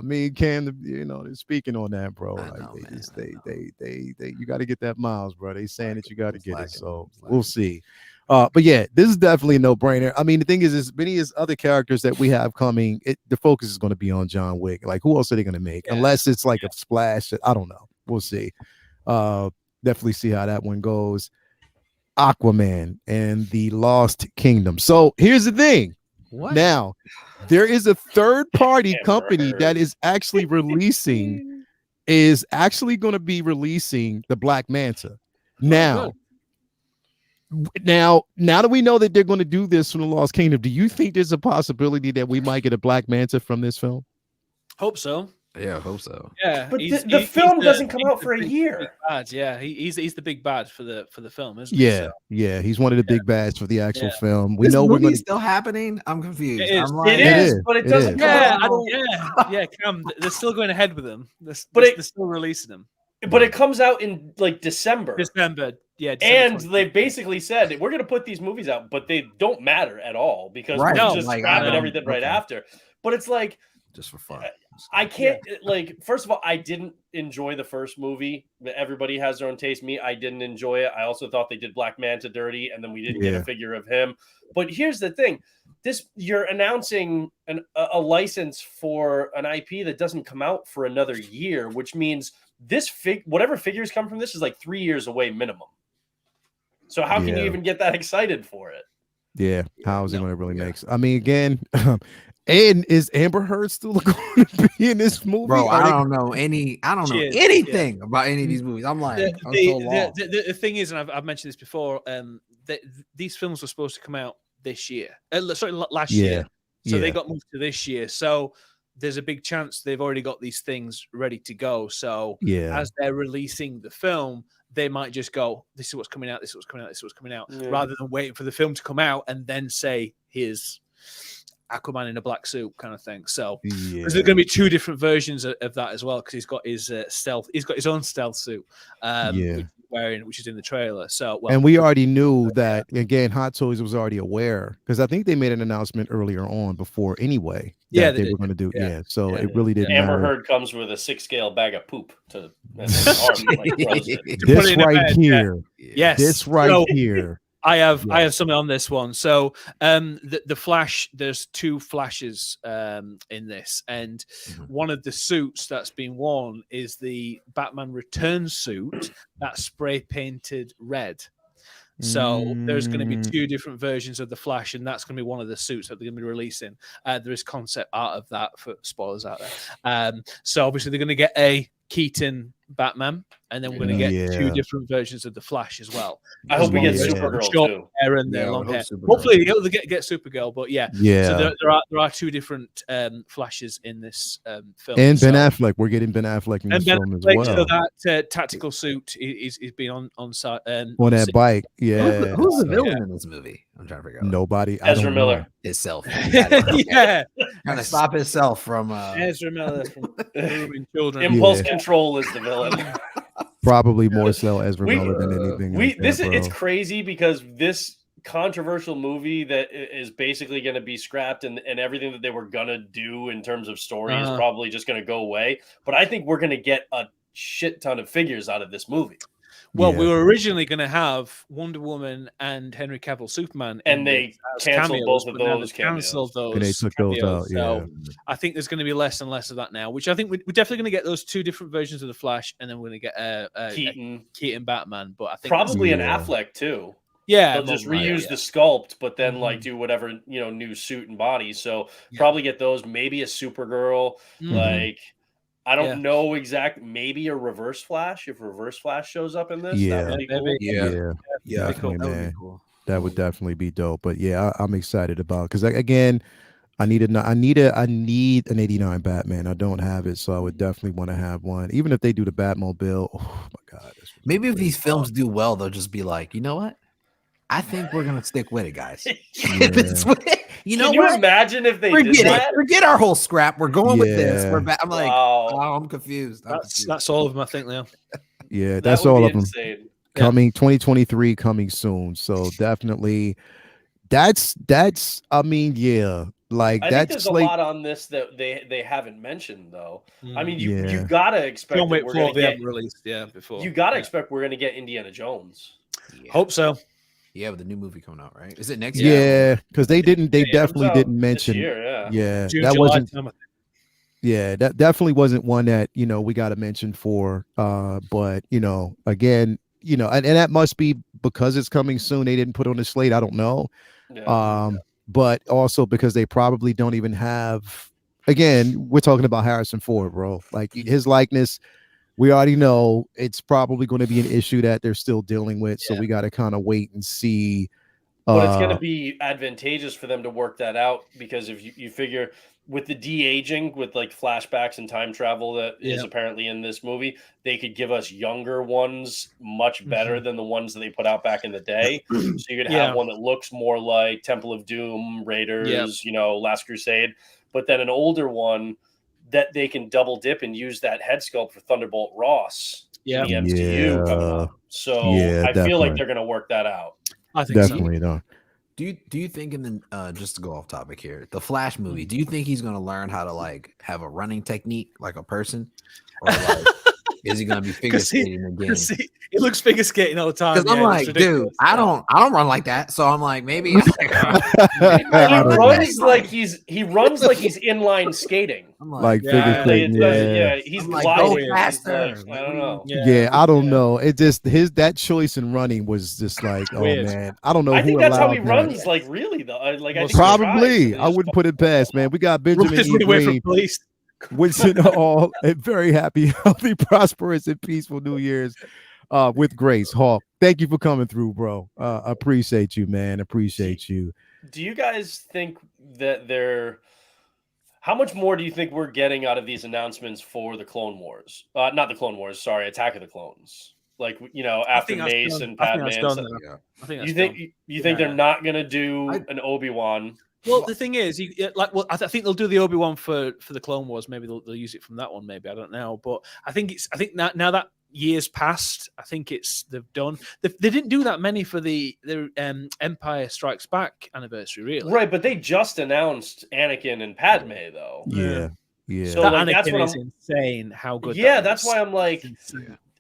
mean, Cam, they're speaking on that, bro. You got to get that Miles, bro. They saying that you got to get it. So we'll see. But yeah, this is definitely a no-brainer. I mean, the thing is, as many as other characters that we have coming, the focus is going to be on John Wick. Like, who else are they going to make? Yeah. Unless it's like a splash. I don't know. We'll see. Definitely see how that one goes. Aquaman and the Lost Kingdom. So here's the thing. What? Now, there is a third-party Amber company Heard. that is actually going to be releasing the Black Manta. Now that we know that they're going to do this from the Lost Kingdom, do you think there's a possibility that we might get a Black Manta from this film? Hope so. Yeah, I hope so. Yeah, But the film doesn't come out for a big year. bad. Yeah, he's the big bad for the film, isn't he? So, Yeah, he's one of the big bads for the actual film. We This know we're movie going is still happening. I'm confused. It is. I'm like, It is, but it doesn't come yeah, out. yeah, Cam, they're still going ahead with them. They're still releasing them. But it comes out in like December. December And 20th. they basically said we're going to put these movies out, but they don't matter at all because Right. we're No, just like, scrapping everything right after. But it's like, just for fun. I can't like. First of all, I didn't enjoy the first movie. Everybody has their own taste. Me, I didn't enjoy it. I also thought they did Black Manta dirty, and then we didn't get a figure of him. But here's the thing: you're announcing a license for an IP that doesn't come out for another year, which means whatever figures come from this is like 3 years away minimum. So how can you even get that excited for it? Yeah, how is it going to really make? I mean, again, and is Amber Heard still going to be in this movie? Bro, I don't know anything about any of these movies. I'm like, the thing is, and I've mentioned this before, these films were supposed to come out this year. Last year. So they got moved to this year. So there's a big chance they've already got these things ready to go. So as they're releasing the film, they might just go, this is what's coming out, this is what's coming out, this is what's coming out, rather than waiting for the film to come out and then say, here's Aquaman in a black suit kind of thing. So there's going to be two different versions of that as well, because he's got his stealth, he's got his own stealth suit, which is in the trailer. So and we already knew that. Again, Hot Toys was already aware, because I think they made an announcement earlier on before anyway. They were going to do. So it really didn't Amber matter. Heard comes with a 6-scale bag of poop to this right here. Yes, this right here. I have something on this one. So the Flash, there's two Flashes in this, and one of the suits that's been worn is the Batman Return suit that's spray painted red. So there's going to be two different versions of the Flash, and that's going to be one of the suits that they're going to be releasing. There is concept art of that, for spoilers out there. So obviously they're going to get a Keaton Batman, and then we're going to get two different versions of the Flash as well. I hope we get Supergirl too. Hair and long hair. Hopefully they'll get Supergirl, but So there are two different Flashes in this film. And Ben Affleck, we're getting Ben Affleck in this film as well. So that tactical suit is being on site on that bike. Yeah. Who's the villain in this movie? I'm trying to figure out. Nobody. Ezra Miller. Himself. Trying to stop himself from Ezra Miller from grooming children. Impulse control is the villain. Probably more so Ezra Miller than anything. It's crazy because this controversial movie that is basically going to be scrapped, and everything that they were going to do in terms of story is probably just going to go away. But I think we're going to get a shit ton of figures out of this movie. Well, we were originally going to have Wonder Woman and Henry Cavill Superman, and they canceled both of those. Canceled those. And they took those out. So I think there's going to be less and less of that now. Which I think we're definitely going to get those two different versions of the Flash, and then we're going to get Keaton Batman. But I think probably an Affleck too. Yeah, they'll just reuse the sculpt, but then like do whatever new suit and body. So probably get those. Maybe a Supergirl, like. I don't know exact. Maybe a Reverse Flash if Reverse Flash shows up in this. Yeah, that would be cool. Yeah, cool. That would be cool. That would definitely be dope. But yeah, I'm excited about, because again, I need an 89 Batman. I don't have it, so I would definitely want to have one. Even if they do the Batmobile. Oh my God! Maybe if these films do well, they'll just be like, you know what? I think we're gonna stick with it, guys. Can you imagine if they did that? Forget our whole scrap. We're going with this. I'm like, I'm confused. That's all of them, I think, now. Yeah, that's all of them. Coming 2023, coming soon. So definitely, that's. I mean, like I think there's a lot on this that they haven't mentioned though. I mean, you gotta expect we're gonna get released. Before you gotta expect we're gonna get Indiana Jones. Hope so. Yeah, with the new movie coming out, right? Is it next year? Yeah, because they definitely didn't mention. Year, that wasn't. Yeah, that definitely wasn't one that we got to mention for. But again, and that must be because it's coming soon. They didn't put on the slate. I don't know. But also because they probably don't even have. Again, we're talking about Harrison Ford, bro. Like his likeness. We already know it's probably going to be an issue that they're still dealing with. So we got to kind of wait and see But it's going to be advantageous for them to work that out, because if you figure with the de-aging, with like flashbacks and time travel that is apparently in this movie, they could give us younger ones much better than the ones that they put out back in the day. So you could have one that looks more like Temple of Doom, Raiders, Last Crusade, but then an older one that they can double dip and use that head sculpt for Thunderbolt Ross in the MCU coming up. So I feel like they're going to work that out. I think Definitely not. Do you think just to go off topic here, the Flash movie, do you think he's gonna learn how to like have a running technique like a person? Or like is he gonna be figure skating again? He looks figure skating all the time. Because I'm like, dude, I don't run like that. So I'm like, maybe he runs like he's inline skating. I'm like figure skating. He's like, gliding go faster. I don't know. I don't know. It just that choice in running was just like, weird. Oh man, I don't know. I think that's how he that. runs. Like really though, I think probably. I wouldn't put it past, man. We got Benjamin E. Green. Wishing all a very happy, healthy, prosperous, and peaceful New Year's with grace. Hawk, thank you for coming through, bro. Appreciate you, man. Appreciate you. Do you guys think that how much more do you think we're getting out of these announcements for the Clone Wars? Not the Clone Wars, sorry, Attack of the Clones. Like, after Mace and Padme. You think they're not going to do an Obi-Wan? Well, the thing is, I think they'll do the Obi-Wan for the Clone Wars. Maybe they'll use it from that one. Maybe I don't know, but I think now that years passed, I think they've done. They didn't do that many for the Empire Strikes Back anniversary, really. Right, but they just announced Anakin and Padme, though. Yeah. So that's what insane. How good? That's why I'm like.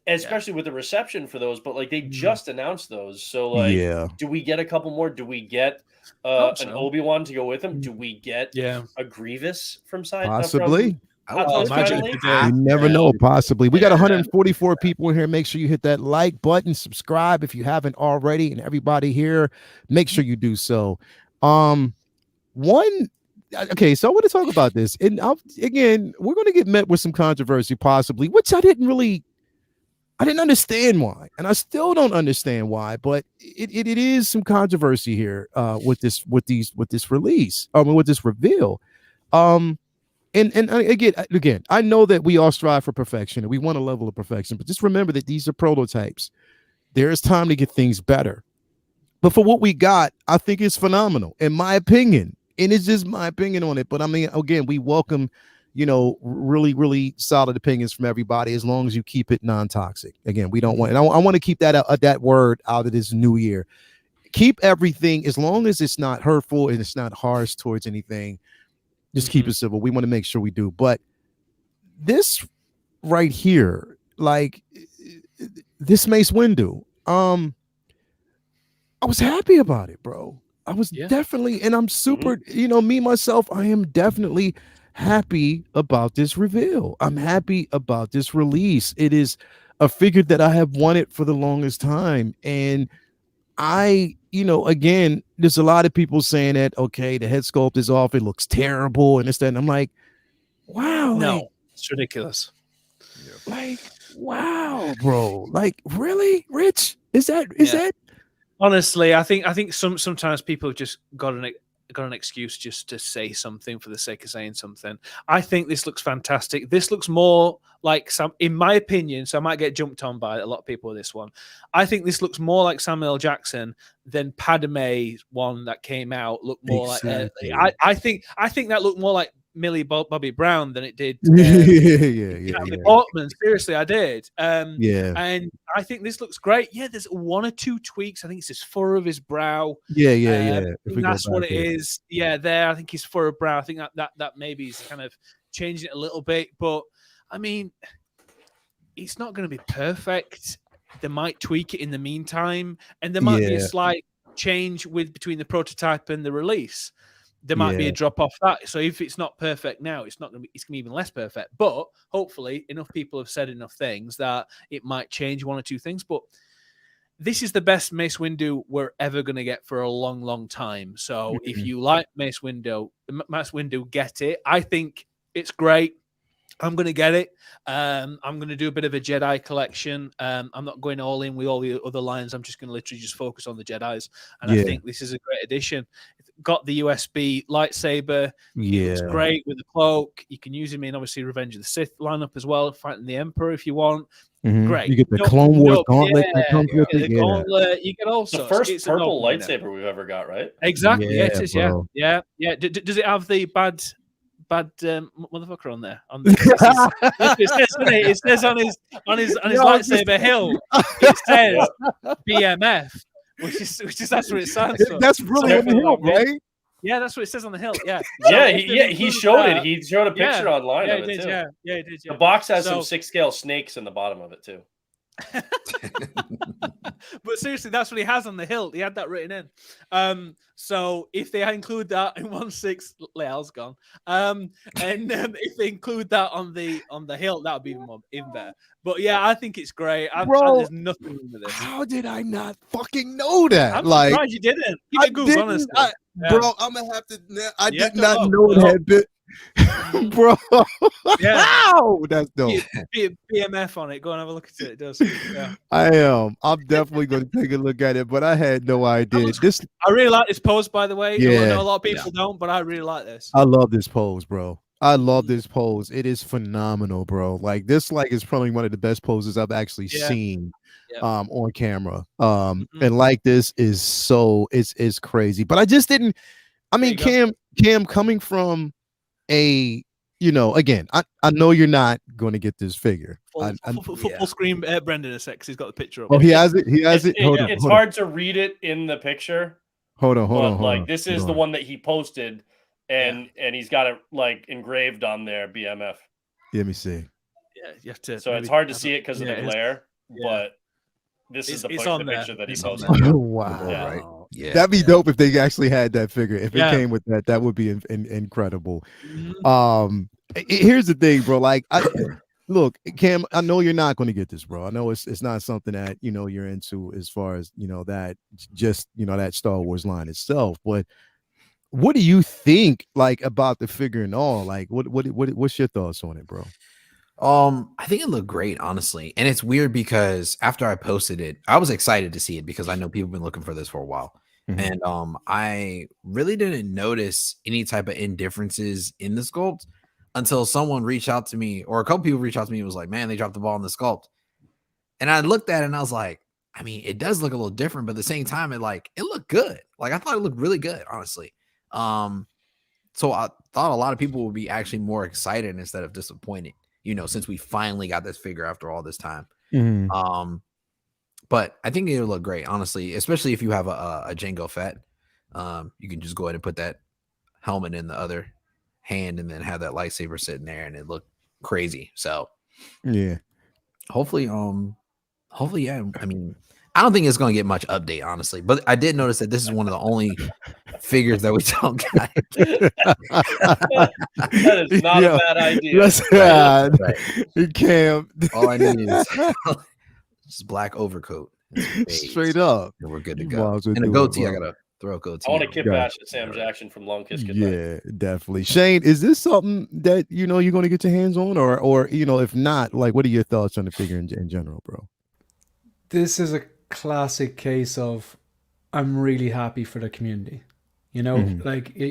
Especially with the reception for those, but like they just announced those, so like, do we get a couple more? Do we get an Obi-Wan to go with them? Do we get a Grievous from side? Possibly. You never know. Possibly. We got 144 people in here. Make sure you hit that like button, subscribe if you haven't already, and everybody here, make sure you do so. Okay, so I want to talk about this, and again, we're going to get met with some controversy, possibly, which I didn't understand why, and I still don't understand why, but it is some controversy here with this release. With this reveal. And again, I know that we all strive for perfection and we want a level of perfection, but just remember that these are prototypes. There is time to get things better. But for what we got, I think it's phenomenal, in my opinion. And it's just my opinion on it. But I mean, again, we welcome really, really solid opinions from everybody, as long as you keep it non-toxic. Again, we don't want, and I want to keep that word out of this new year. Keep everything, as long as it's not hurtful and it's not harsh towards anything, just keep it civil. We want to make sure we do. But this right here, like this Mace Windu, I was happy about it, bro. I was definitely, and I'm super, me, myself, I am definitely happy about this reveal. I'm happy about this release. It is a figure that I have wanted for the longest time. And again, there's a lot of people saying that, okay, the head sculpt is off, it looks terrible, and it's that. And I'm like, wow. No, it's ridiculous. Like, wow, bro. Like, really, Rich? Is that? Honestly, I think sometimes people just got an excuse just to say something for the sake of saying something. I think this looks fantastic. This looks more like in my opinion, so I might get jumped on by a lot of people with this one. I think this looks more like Samuel L. Jackson than Padme's one that came out. Looked more like I think that looked more like Millie Bobby Brown than it did. Portman. Seriously, I did. And I think this looks great. Yeah, there's one or two tweaks. I think it's his fur of his brow. That's what it is. Yeah, there. I think his fur of brow. I think that maybe he's kind of changing it a little bit. But I mean, it's not going to be perfect. They might tweak it in the meantime, and there might be a slight change between the prototype and the release. There might be a drop off that. So if it's not perfect now, it's going to be even less perfect. But hopefully enough people have said enough things that it might change one or two things. But this is the best Mace Windu we're ever going to get for a long, long time. So if you like Mace Windu, get it. I think it's great. I'm going to get it. I'm going to do a bit of a Jedi collection. I'm not going all in with all the other lines. I'm just going to literally just focus on the Jedis. And I think this is a great addition. Got the USB lightsaber. It looks great with the cloak. You can use him in, obviously, Revenge of the Sith lineup as well, fighting the Emperor if you want. Great. You get the Clone Wars gauntlet that comes with it. Gauntlet. You get also the first purple lightsaber we've ever got, right? Exactly. It is. Yeah. Does it have the bad motherfucker on there? It says on his lightsaber hilt. It says BMF, which is that's what it stands for. That's really on the hilt, right? Yeah, that's what it says on the hilt. Yeah, he showed it. He showed a picture online of it too. Yeah, he did. Yeah. The box has some 6-scale snakes in the bottom of it too. But seriously, that's what he has on the hilt. He had that written in. So if they include that in 1/6, Leal's gone. And if they include that on the hilt, that would be even better. But yeah, I think it's great. There's nothing wrong with this. How did I not fucking know that? I'm surprised you didn't. Give it a Google, honestly. Bro, I'm gonna have to. I did not know it had been. Bro, wow, that's dope. BMF on it. Go and have a look at it. It does. Yeah. I am. I'm definitely going to take a look at it, but I had no idea. I really like this pose, by the way. Yeah, I know a lot of people don't, but I really like this. I love this pose, bro. I love this pose. It is phenomenal, bro. Like this, is probably one of the best poses I've actually seen on camera. And like this is so it's crazy. But I just didn't. I mean, Cam coming from again, I know you're not going to get this figure. Full screen Brendan a sec, 'cause he's got the picture up. Oh, he has it. It's hard to read it in the picture. Hold on. This is the one that he posted, and he's got it like engraved on there. BMF. Let me see. Yeah, you have to. So it's hard to see it because of the glare, but this is the picture that he posted. Oh, wow! Yeah. Right. Yeah, that'd be dope if they actually had that figure. If it came with that, that would be incredible. Here's the thing, bro. Like, look, Cam, I know you're not going to get this, bro. I know it's not something that you're into as far as that just that Star Wars line itself. But what do you think, like, about the figure and all? Like, what's your thoughts on it, bro? I think it looked great, honestly. And it's weird because after I posted it, I was excited to see it because I know people have been looking for this for a while. And I really didn't notice any type of indifferences in the sculpt until someone reached out to me, or a couple people reached out to me and was like, man, they dropped the ball in the sculpt. And I looked at it and I was like, I mean, it does look a little different, but at the same time, it looked good. Like, I thought it looked really good, honestly. So I thought a lot of people would be actually more excited instead of disappointed, since we finally got this figure after all this time. But I think it'll look great, honestly, especially if you have a Jango Fett. You can just go ahead and put that helmet in the other hand and then have that lightsaber sitting there, and it looked crazy. So yeah, hopefully, yeah. I mean, I don't think it's going to get much update, honestly, but I did notice that this is one of the only figures that we don't get. That is not a bad idea. Right. Cam, all I need is just black overcoat, straight up, and we're good to go. And a goatee. I gotta throw a goatee. I want to kid bash at Sam Jackson from Long Kiss Goodnight. Yeah, definitely. Shane, is this something that you're going to get your hands on, or if not, like, what are your thoughts on the figure in general, bro? This is a classic case of I'm really happy for the community.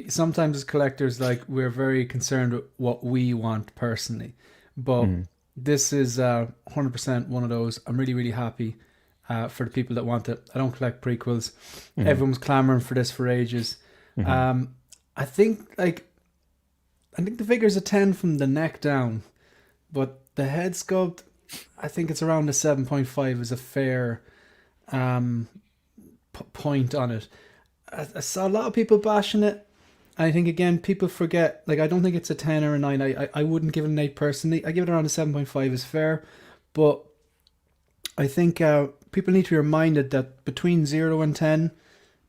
Sometimes as collectors, like, we're very concerned with what we want personally, but this is 100% one of those. I'm really, really happy for the people that want it. I don't collect prequels. Everyone's clamoring for this for ages. I think the figure's a 10 from the neck down, but the head sculpt, I think it's around a 7.5 is a fair point on it. I saw a lot of people bashing it. I think, again, people forget, like, I don't think it's a 10 or a 9. I wouldn't give it an 8 personally. I give it around a 7.5 is fair. But I think people need to be reminded that between 0 and 10,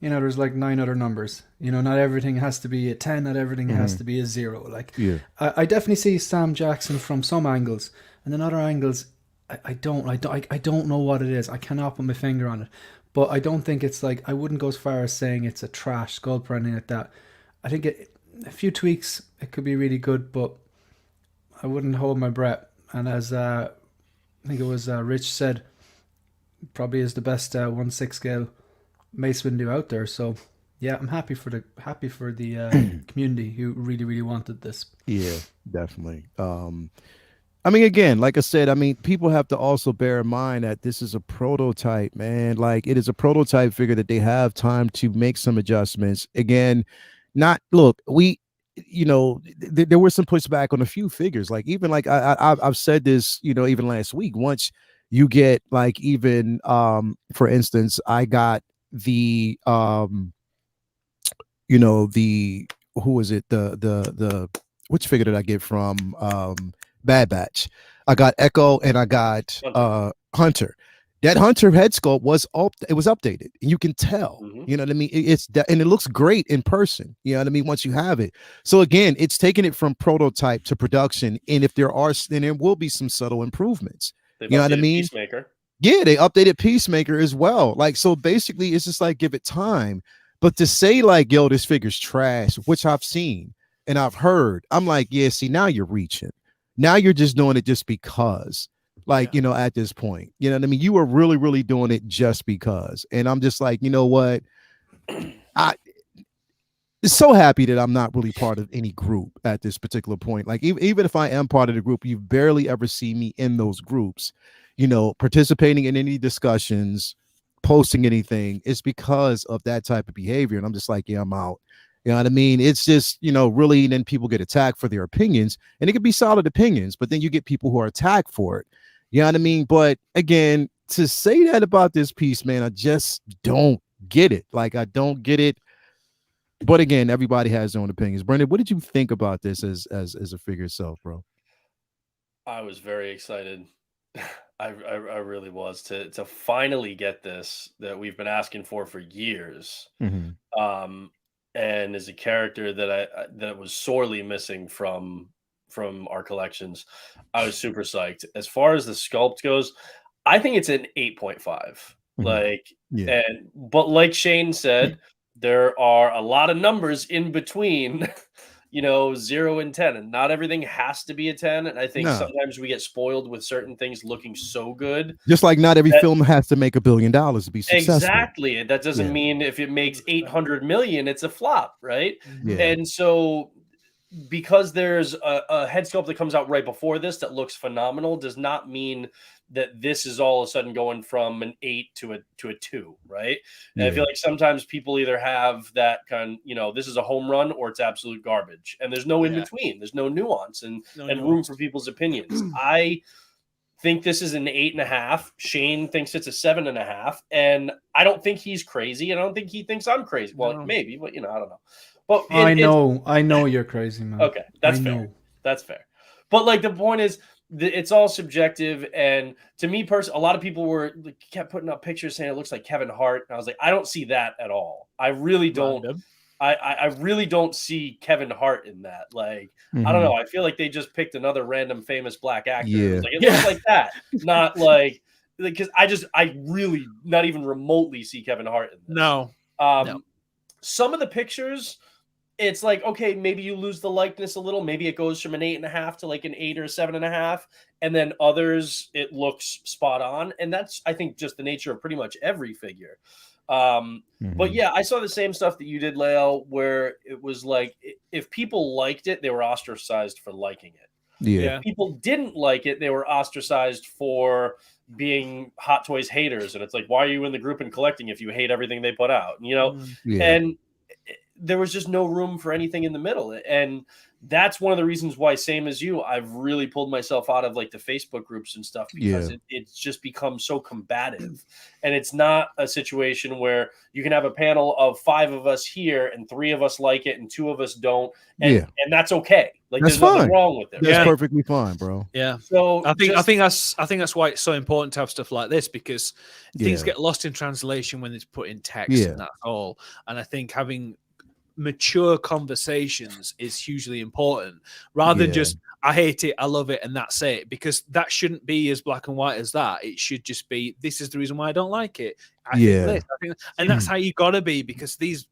there's like 9 other numbers. Not everything has to be a 10, not everything has to be a 0. Like, I definitely see Sam Jackson from some angles, and then other angles, I don't know what it is. I cannot put my finger on it. But I don't think it's like, I wouldn't go as far as saying it's a trash sculpt or anything like that. I think a few tweaks, it could be really good, but I wouldn't hold my breath. And as I think it was Rich said, probably is the best 1/6 scale Mace Windu out there. So yeah, I'm happy for the community who really, really wanted this. Yeah, definitely. I mean, again, like I said, I mean, people have to also bear in mind that this is a prototype, man. Like, it is a prototype figure that they have time to make some adjustments. Again, not look, there was some pushback on a few figures. Like, even like I've said this, even last week. Once you get like even for instance, I got the the who was it the which figure did I get from Bad Batch? I got Echo and I got Hunter. That Hunter head sculpt was updated. You can tell, you know what I mean? And it looks great in person. You know what I mean? Once you have it. So again, it's taking it from prototype to production. And if there will be some subtle improvements. They've you know what I mean? Peacemaker. Yeah, they updated Peacemaker as well. Like, so basically it's just like, give it time. But to say like, yo, this figure's trash, which I've seen and I've heard, I'm like, yeah, see, now you're reaching. Now you're just doing it just because, like, at this point, you know what I mean? You are really, really doing it just because. And I'm just like, you know what? I'm so happy that I'm not really part of any group at this particular point. Like, even if I am part of the group, you barely ever see me in those groups, participating in any discussions, posting anything. It's because of that type of behavior. And I'm just like, yeah, I'm out. You know what I mean? It's just, really, then people get attacked for their opinions, and it could be solid opinions, but then you get people who are attacked for it. You know what I mean? But again, to say that about this piece, man, I just don't get it. Like, I don't get it. But again, everybody has their own opinions. Brendan, what did you think about this as a figure itself, bro? I was very excited. I really was to finally get this that we've been asking for years. Mm-hmm. And is a character that was sorely missing from our collections. I was super psyched. As far as the sculpt goes, I think it's an 8.5. Mm-hmm. Like, yeah. But like Shane said, there are a lot of numbers in between, 0 and 10, and not everything has to be a 10. And I think sometimes we get spoiled with certain things looking so good. Just like not every film has to make $1 billion to be successful. Exactly. That doesn't mean if it makes 800 million, it's a flop, right? Yeah. And so because there's a head sculpt that comes out right before this that looks phenomenal does not mean that this is all of a sudden going from an 8 to a 2, right? And I feel like sometimes people either have that kind, this is a home run or it's absolute garbage, and there's no in between. There's no nuance and room for people's opinions. I think this is an 8.5. Shane thinks it's a 7.5, and I don't think he's crazy. And I don't think he thinks I'm crazy. Well, maybe, but I don't know. But I know you're crazy, man. Okay, that's fair. That's fair. But like the point is, it's all subjective, and to me personally, a lot of people kept putting up pictures saying it looks like Kevin Hart, and I was like, I don't see that at all. I really don't. I really don't see Kevin Hart in that. Like, I don't know. I feel like they just picked another random famous black actor. Yeah. It looks like that, not like because I really not even remotely see Kevin Hart in this. No. Some of the pictures, it's like, okay, maybe you lose the likeness a little. Maybe it goes from an 8.5 to like an 8 or a 7.5. And then others, it looks spot on. And that's, I think, just the nature of pretty much every figure. But yeah, I saw the same stuff that you did, Leo, where it was like, if people liked it, they were ostracized for liking it. Yeah. If people didn't like it, they were ostracized for being Hot Toys haters. And it's like, why are you in the group and collecting if you hate everything they put out? And there was just no room for anything in the middle. And that's one of the reasons why, same as you, I've really pulled myself out of like the Facebook groups and stuff, because it's just become so combative. And it's not a situation where you can have a panel of 5 of us here and 3 of us like it and 2 of us don't. And that's okay. Like, that's there's fine. nothing wrong with it. That's perfectly fine, bro. Yeah. So I think that's why it's so important to have stuff like this, because things get lost in translation when it's put in text, and that's all. And I think having mature conversations is hugely important, rather than just I hate it, I love it, and that's it, because that shouldn't be as black and white as that. It should just be, this is the reason why I don't like it. I think, and that's how you gotta be, because these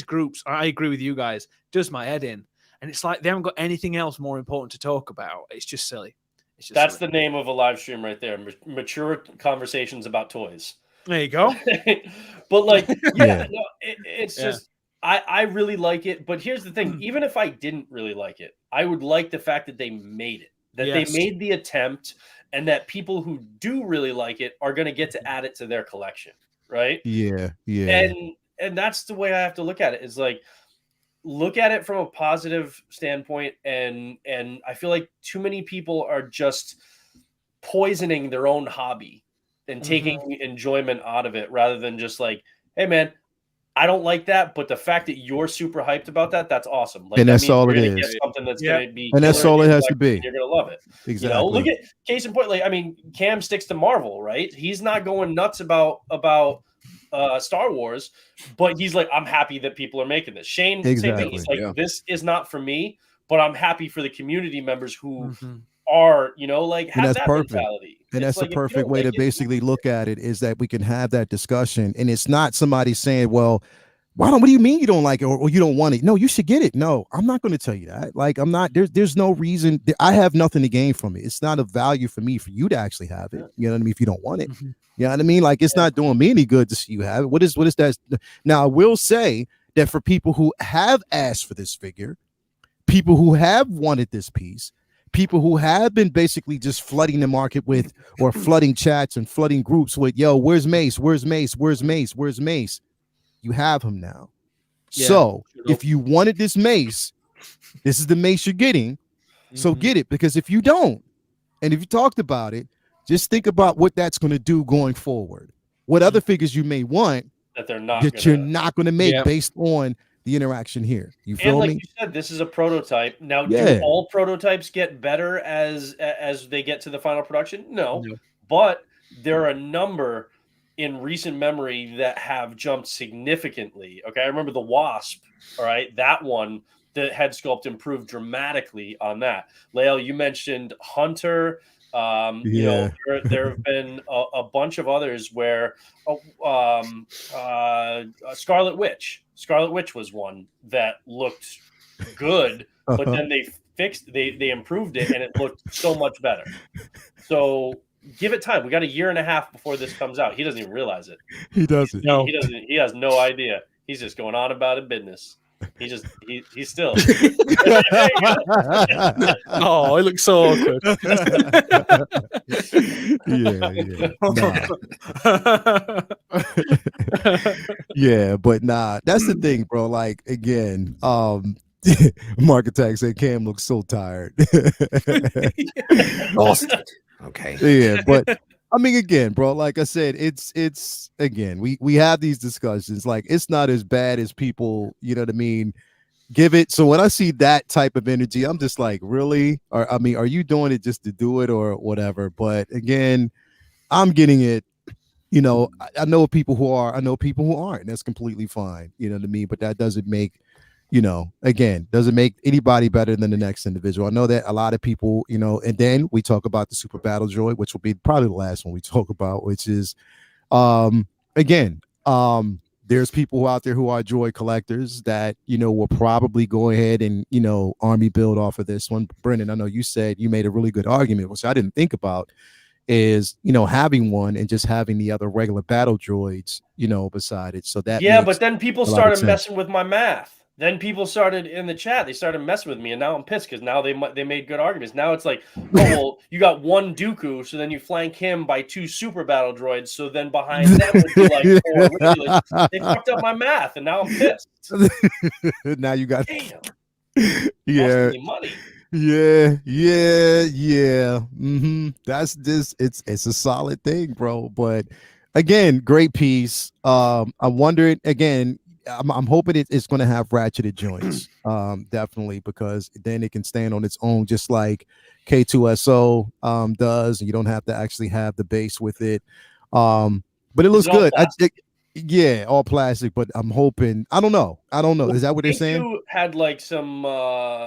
groups, I agree with you guys, does my head in. and it's like they haven't got anything else more important to talk about. It's just silly. It's just That's silly. the name of a live stream right there. Mature conversations about toys. There you go. But like, Yeah. no, it's just I really like it. But here's the thing: even if I didn't really like it, I would like the fact that they made it, that they made the attempt, and that people who do really like it are going to get to add it to their collection, right? Yeah. Yeah. And that's the way I have to look at it. Is like, look at it from a positive standpoint, and I feel like too many people are just poisoning their own hobby and taking enjoyment out of it, rather than just like, hey man, I don't like that, but the fact that you're super hyped about that, that's awesome. Like, And that's all it get is. something that's going to be, And that's killer all in it your has to collection, be. You're going to love it. Exactly. You know, look at case in point. Like, I mean, Cam sticks to Marvel, right? He's not going nuts about Star Wars, but he's like, I'm happy that people are making this. Shane, same thing. He's like, this is not for me, but I'm happy for the community members who are, you know, like, have that mentality. And that's the perfect way to basically look at it, is that we can have that discussion, and it's not somebody saying, well, what do you mean you don't like it, or you don't want it? No, you should get it. No, I'm not going to tell you that. Like, I'm not, there's no reason. I have nothing to gain from it. It's not a value for me for you to actually have it. You know what I mean? If you don't want it, you know what I mean? Like, it's not doing me any good to see you have it. What is that? Now, I will say that for people who have asked for this figure, people who have wanted this piece, people who have been basically just flooding the market with, or flooding chats and flooding groups with, yo, where's Mace? Where's Mace? Where's Mace? Where's Mace? You have him now. So if you wanted this Mace, this is the Mace you're getting. So get it, because if you don't, and if you talked about it, just think about what that's going to do going forward. What other figures you may want that they're not that you're not going to make based on the interaction here. You feel me? You said, this is a prototype. Now, do all prototypes get better as they get to the final production? No. But there are a number in recent memory that have jumped significantly. Okay, I remember the Wasp. All right, that one, the head sculpt improved dramatically on that. Lael, you mentioned Hunter. You know, there have been a bunch of others where Scarlet Witch was one that looked good, but then they improved it, and it looked so much better. So give it time. We got a year and a half before this comes out. He doesn't even realize it. He doesn't. No, he doesn't. He has no idea. He's just going on about it business. He's still. Oh, it looks so awkward. Yeah, but nah, that's the thing, bro. Like, again, Mark Attack said Cam looks so tired. Lost it. Okay. Yeah, but I mean, again, bro, like I said, it's again, we have these discussions. Like, it's not as bad as people, you know what I mean, give it. So when I see that type of energy, I'm just like, really? Or I mean, are you doing it just to do it or whatever? But again, I'm getting it. You know, I know people who are, I know people who aren't. And that's completely fine. You know what I mean? But that doesn't make, you know, again, doesn't make anybody better than the next individual. I know that a lot of people, you know, and then we talk about the Super Battle Droid, which will be probably the last one we talk about, which is, again, there's people out there who are droid collectors that, you know, will probably go ahead and, you know, army build off of this one. Brendan, I know you said you made a really good argument, which I didn't think about, is, you know, having one and just having the other regular battle droids, you know, beside it. So that, but then people started messing with my math. Then people started in the chat. They started messing with me, and now I'm pissed because now they made good arguments. Now it's like, oh, well, you got one Dooku, so then you flank him by two super battle droids. So then behind them would be like four regulars. They fucked up my math, and now I'm pissed. Now you got damn. Money. Yeah. That's just it's a solid thing, bro. But again, great piece. I'm wondering again. I'm hoping it's going to have ratcheted joints, definitely, because then it can stand on its own, just like K2SO does. And you don't have to actually have the base with it. But it looks good. All plastic. But I'm hoping. I don't know. Is that what they're saying? Had like some no,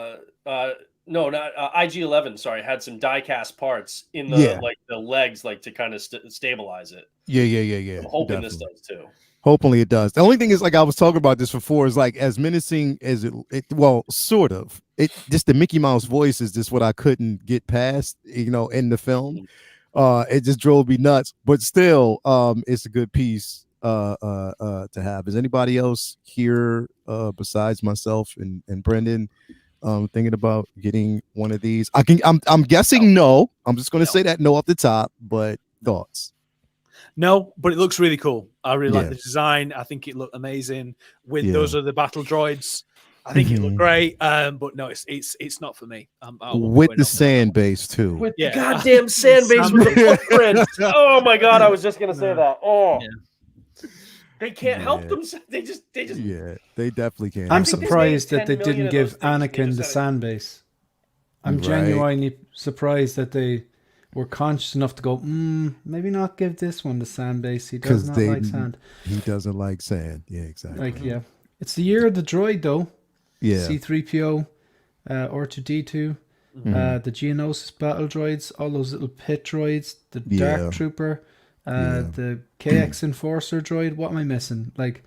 not IG-11. Sorry, had some die-cast parts in the like the legs, like to kind of stabilize it. Yeah. I'm hoping this does too. Hopefully it does. The only thing is, like I was talking about this before, is like as menacing as well, sort of. It just the Mickey Mouse voice is just what I couldn't get past, in the film. It just drove me nuts. But still, it's a good piece to have. Is anybody else here besides myself and Brendan thinking about getting one of these? I'm guessing no. I'm just gonna say that no off the top, but thoughts. No, but it looks really cool. I really like Yeah. the design. I think it looked amazing. With Yeah. those are the battle droids. I think it looked great. But no, it's not for me. With the sand base too. With the goddamn sand base with the footprint. Oh my god, I was just gonna say that. Oh. Yeah. They can't help them. They just. Yeah, they definitely can't. I'm surprised that they didn't give Anakin the sand base. I'm genuinely surprised that they were conscious enough to go, maybe not give this one the sand base. He does not like sand. He doesn't like sand. Yeah, exactly. Like, it's the year of the droid, though. Yeah. C-3PO, R2-D2, the Geonosis battle droids, all those little pit droids, the Dark Trooper, the KX Enforcer droid. What am I missing? Like,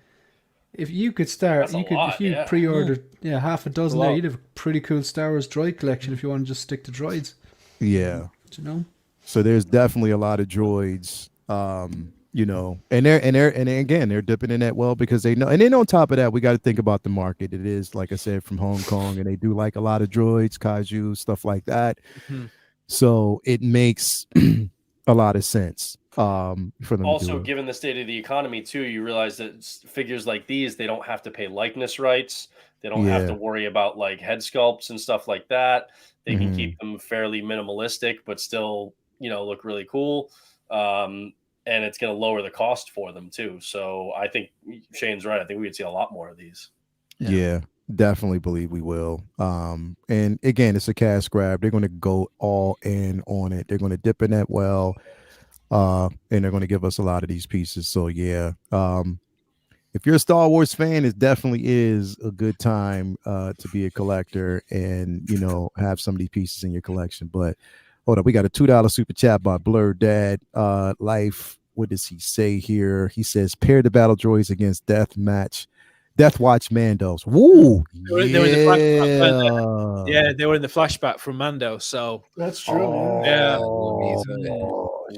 if you could start, if you pre-ordered half a dozen there, you'd have a pretty cool Star Wars droid collection if you want to just stick to droids. Yeah. Do you know? So there's definitely a lot of droids, and they're dipping in that well because they know. And then on top of that, we got to think about the market. It is, like I said, from Hong Kong, and they do like a lot of droids, kaiju, stuff like that. Mm-hmm. So it makes a lot of sense for them. Also, given the state of the economy too, you realize that figures like these, they don't have to pay likeness rights. They don't have to worry about like head sculpts and stuff like that. They can keep them fairly minimalistic, but still, look really cool. And it's going to lower the cost for them too. So I think Shane's right. I think we would see a lot more of these. Yeah, definitely believe we will. And again, it's a cash grab. They're going to go all in on it. They're going to dip in that well, and they're going to give us a lot of these pieces. So yeah, if you're a Star Wars fan, it definitely is a good time to be a collector and, have some of these pieces in your collection. But hold up, we got a $2 super chat by Blur Dad Life. What does he say here? He says, pair the battle droids against Death Watch Mandos. Woo! They were in the flashback. Yeah, they were in the flashback from Mando. So that's true.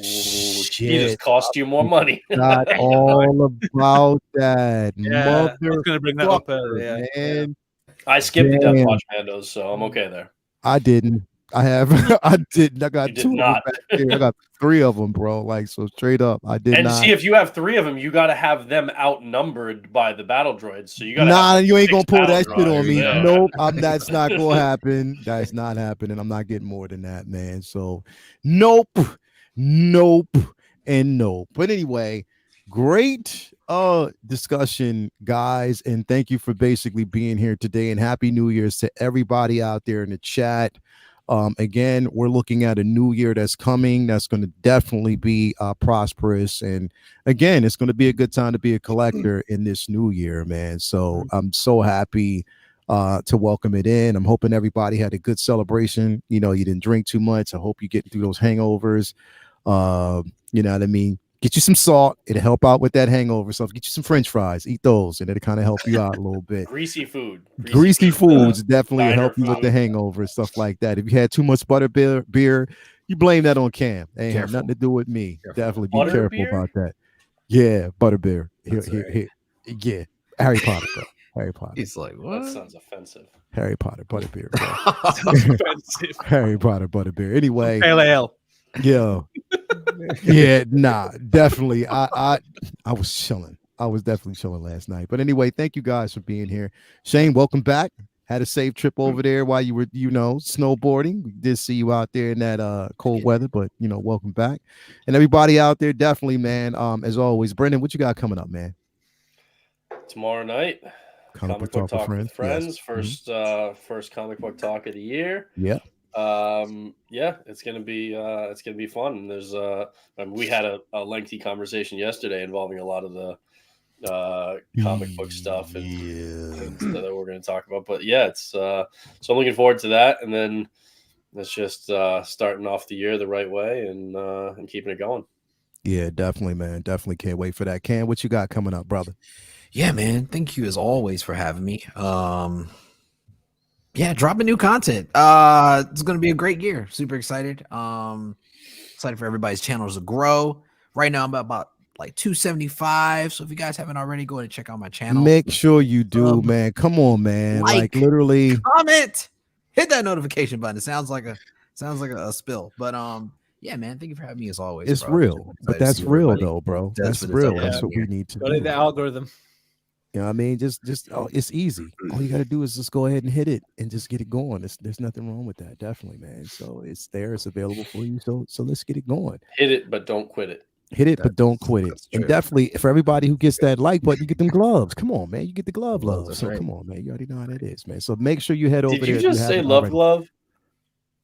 Shit. He just cost you more money. Not all about that. Yeah, I was going to bring that up earlier. Man. I skipped the Death Watch Mandos, so I'm okay there. I didn't. I have. I didn't. I got two. Not. I got 3 of them, bro. Like, so straight up, I did not. And see, if you have 3 of them, you got to have them outnumbered by the battle droids. So you got. Nah, you ain't gonna pull that shit on me. Yeah. Nope, that's not gonna happen. That's not happening. I'm not getting more than that, man. So, nope, and nope. But anyway, great discussion, guys, and thank you for basically being here today. And Happy New Year's to everybody out there in the chat. Again, we're looking at a new year that's coming. That's going to definitely be prosperous. And again, it's going to be a good time to be a collector in this new year, man. So I'm so happy to welcome it in. I'm hoping everybody had a good celebration. You didn't drink too much. I hope you get through those hangovers. You know what I mean? Get you some salt. It'll help out with that hangover. So get you some French fries. Eat those, and it'll kind of help you out a little bit. Greasy foods definitely help you with the hangover, stuff like that. If you had too much butter beer, you blame that on Cam. It ain't have nothing to do with me. Definitely be careful about that. Yeah, butter beer. Here. Yeah, Harry Potter, bro. Harry Potter. He's like, what? That sounds offensive. Harry Potter butterbeer. Sounds offensive. Harry Potter butterbeer. Anyway. Pale ale. Yeah, nah, definitely. I was chilling. I was definitely chilling last night. But anyway, thank you guys for being here. Shane, welcome back. Had a safe trip over there while you were, snowboarding. We did see you out there in that cold weather, but welcome back. And everybody out there, definitely, man. As always, Brendan, what you got coming up, man? Tomorrow night, comic book talk with friends. Yes. First comic book talk of the year. Yeah. It's gonna be fun. There's we had a lengthy conversation yesterday involving a lot of the comic book stuff and things that we're going to talk about. But yeah, it's so I'm looking forward to that, and then it's just starting off the year the right way and keeping it going. Yeah, definitely, man. Definitely can't wait for that. Cam, what you got coming up, brother? Yeah, man. Thank you as always for having me. Yeah, dropping new content. It's gonna be a great year. Super excited. Excited for everybody's channels to grow. Right now, I'm about like 275. So if you guys haven't already, go ahead and check out my channel. Make sure you do, man. Come on, man. Like literally, comment, hit that notification button. It sounds like a spill, but yeah, man. Thank you for having me as always. It's bro. real, but that's real though, bro. That's real. That's what we need to do. do. The algorithm. You know what I mean? Just it's easy. All you got to do is just go ahead and hit it and just get it going. There's nothing wrong with that. Definitely, man. So it's there. It's available for you. So let's get it going. Hit it, but don't quit it. Hit it, but don't quit it. And definitely for everybody who gets that like button, you get them gloves. Come on, man. You get the glove love. So come on, man. You already know how that is, man. So make sure you head over there. Did you just say love glove?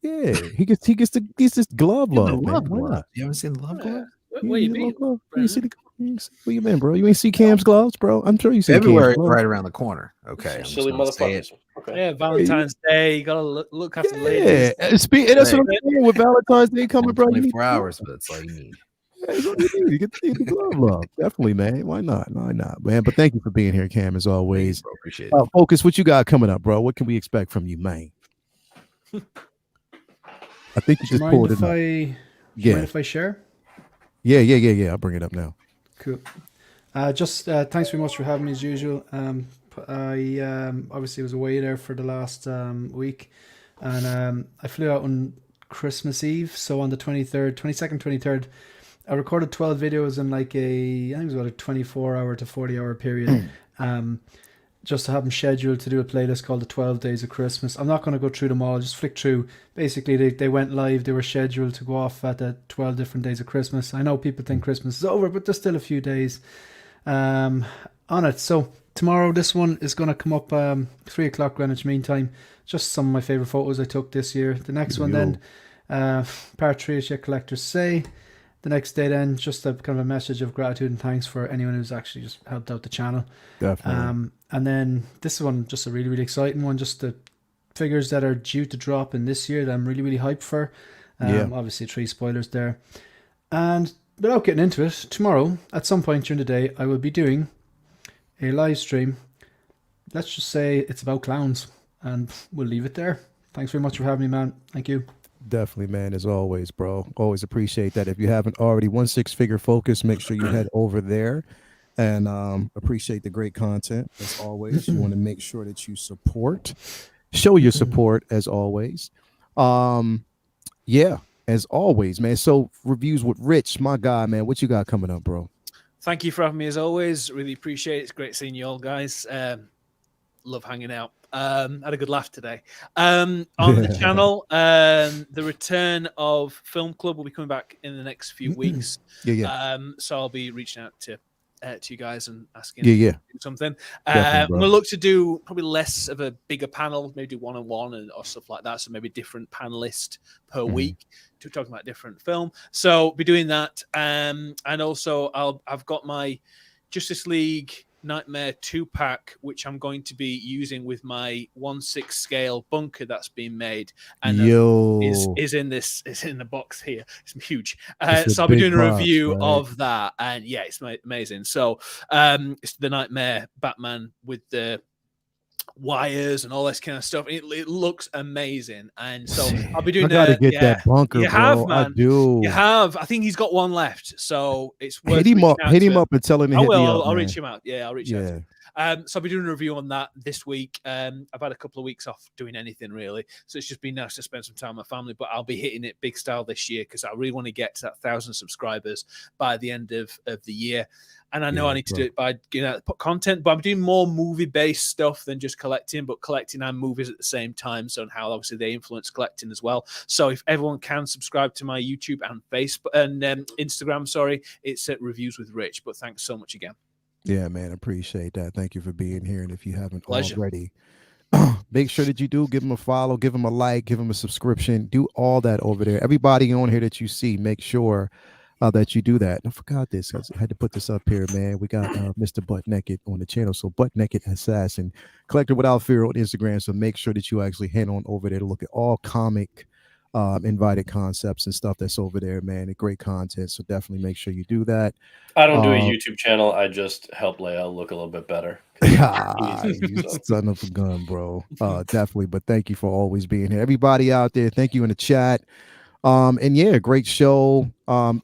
Yeah, he gets this glove love, man. Why not? You haven't seen the love glove? Where you been? You see where you been, bro? You ain't see Cam's gloves, bro? I'm sure you see February right around the corner. Okay, silly motherfuckers. Okay. Yeah, Valentine's Day. You gotta look after the ladies. Yeah, that's what I'm saying. With Valentine's Day coming, bro, 24 hours, but it's all you need. You get the glove love. Definitely, man. Why not, man? But thank you for being here, Cam, as always. Bro, appreciate it. Focus, what you got coming up, bro? What can we expect from you, man? I think you just pulled it up. Mind if I share? Yeah. I'll bring it up now. Cool. Just thanks very much for having me as usual. I obviously was away there for the last week, and I flew out on Christmas Eve. So on the 22nd, 23rd, I recorded 12 videos in like I think it was about a 24-hour to 40-hour period. Just to have them scheduled to do a playlist called the 12 Days of Christmas. I'm not going to go through them all, just flick through. Basically, they went live, they were scheduled to go off at the 12 different days of Christmas. I know people think Christmas is over, but there's still a few days on it. So tomorrow, this one is going to come up 3 o'clock Greenwich Mean Time. Just some of my favourite photos I took this year. The next one then, part 3, as your collectors say. The next day then, just a kind of a message of gratitude and thanks for anyone who's actually just helped out the channel. Definitely. And then this one, just a really, really exciting one. Just the figures that are due to drop in this year that I'm really, really hyped for. Obviously 3 spoilers there. And without getting into it, tomorrow, at some point during the day, I will be doing a live stream. Let's just say it's about clowns. And we'll leave it there. Thanks very much for having me, man. Thank you. Definitely, man, as always, bro. Always appreciate that. If you haven't already, 16-figure focus, make sure you head over there and appreciate the great content. As always, you want to make sure that you show your support as always. Yeah, as always, man. So reviews with Rich, my guy, man. What you got coming up, bro? Thank you for having me as always. Really appreciate it. It's great seeing you all, guys. Love hanging out. Had a good laugh today. On the channel, the return of Film Club will be coming back in the next few weeks. So I'll be reaching out to you guys and asking to do something. We'll look to do probably less of a bigger panel, maybe do one-on-one or stuff like that. So maybe different panelist per week to talking about different film. So be doing that. And also I've got my Justice League Nightmare 2-pack, which I'm going to be using with my 1/6 scale bunker that's been made, and is in the box here. It's huge. So I'll be doing a review of that, and yeah, it's amazing. So it's the Nightmare Batman with the wires and all this kind of stuff. It looks amazing, and so I'll be doing. I gotta get that bunker. You bro. have, man. I do. You have. I think he's got one left, so it's worth hit him up and tell him. I'll reach him out. Yeah, I'll reach out to him. So I'll be doing a review on that this week. I've had a couple of weeks off doing anything really, so it's just been nice to spend some time with my family. But I'll be hitting it big style this year because I really want to get to that 1,000 subscribers by the end of the year. And I know I need to do it by content, but I'm doing more movie-based stuff than just collecting, but collecting and movies at the same time. So and how obviously they influence collecting as well. So if everyone can subscribe to my YouTube and Facebook and Instagram, it's at Reviews with Rich. But thanks so much again. Yeah, man, appreciate that. Thank you for being here. And if you haven't already, make sure that you do give them a follow, give them a like, give them a subscription, do all that over there. Everybody on here that you see, make sure that you do that. I forgot this. I had to put this up here, man. We got Mr. Butt Naked on the channel. So Butt Naked Assassin, Collector Without Fear on Instagram. So make sure that you actually head on over there to look at all comic invited concepts and stuff that's over there, man. And great content. So definitely make sure you do that. I don't do a YouTube channel. I just help Leia look a little bit better. You son of a gun, bro. Definitely. But thank you for always being here. Everybody out there, thank you in the chat. And yeah, great show.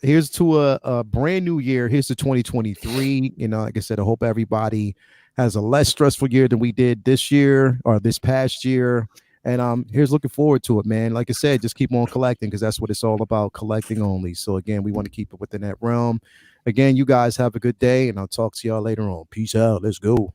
Here's to a brand new year. Here's to 2023. You know, like I said, I hope everybody has a less stressful year than we did this year or this past year. And here's looking forward to it, man. Like I said, just keep on collecting because that's what it's all about, collecting only. So again, we want to keep it within that realm. Again, you guys have a good day, and I'll talk to y'all later on. Peace out. Let's go.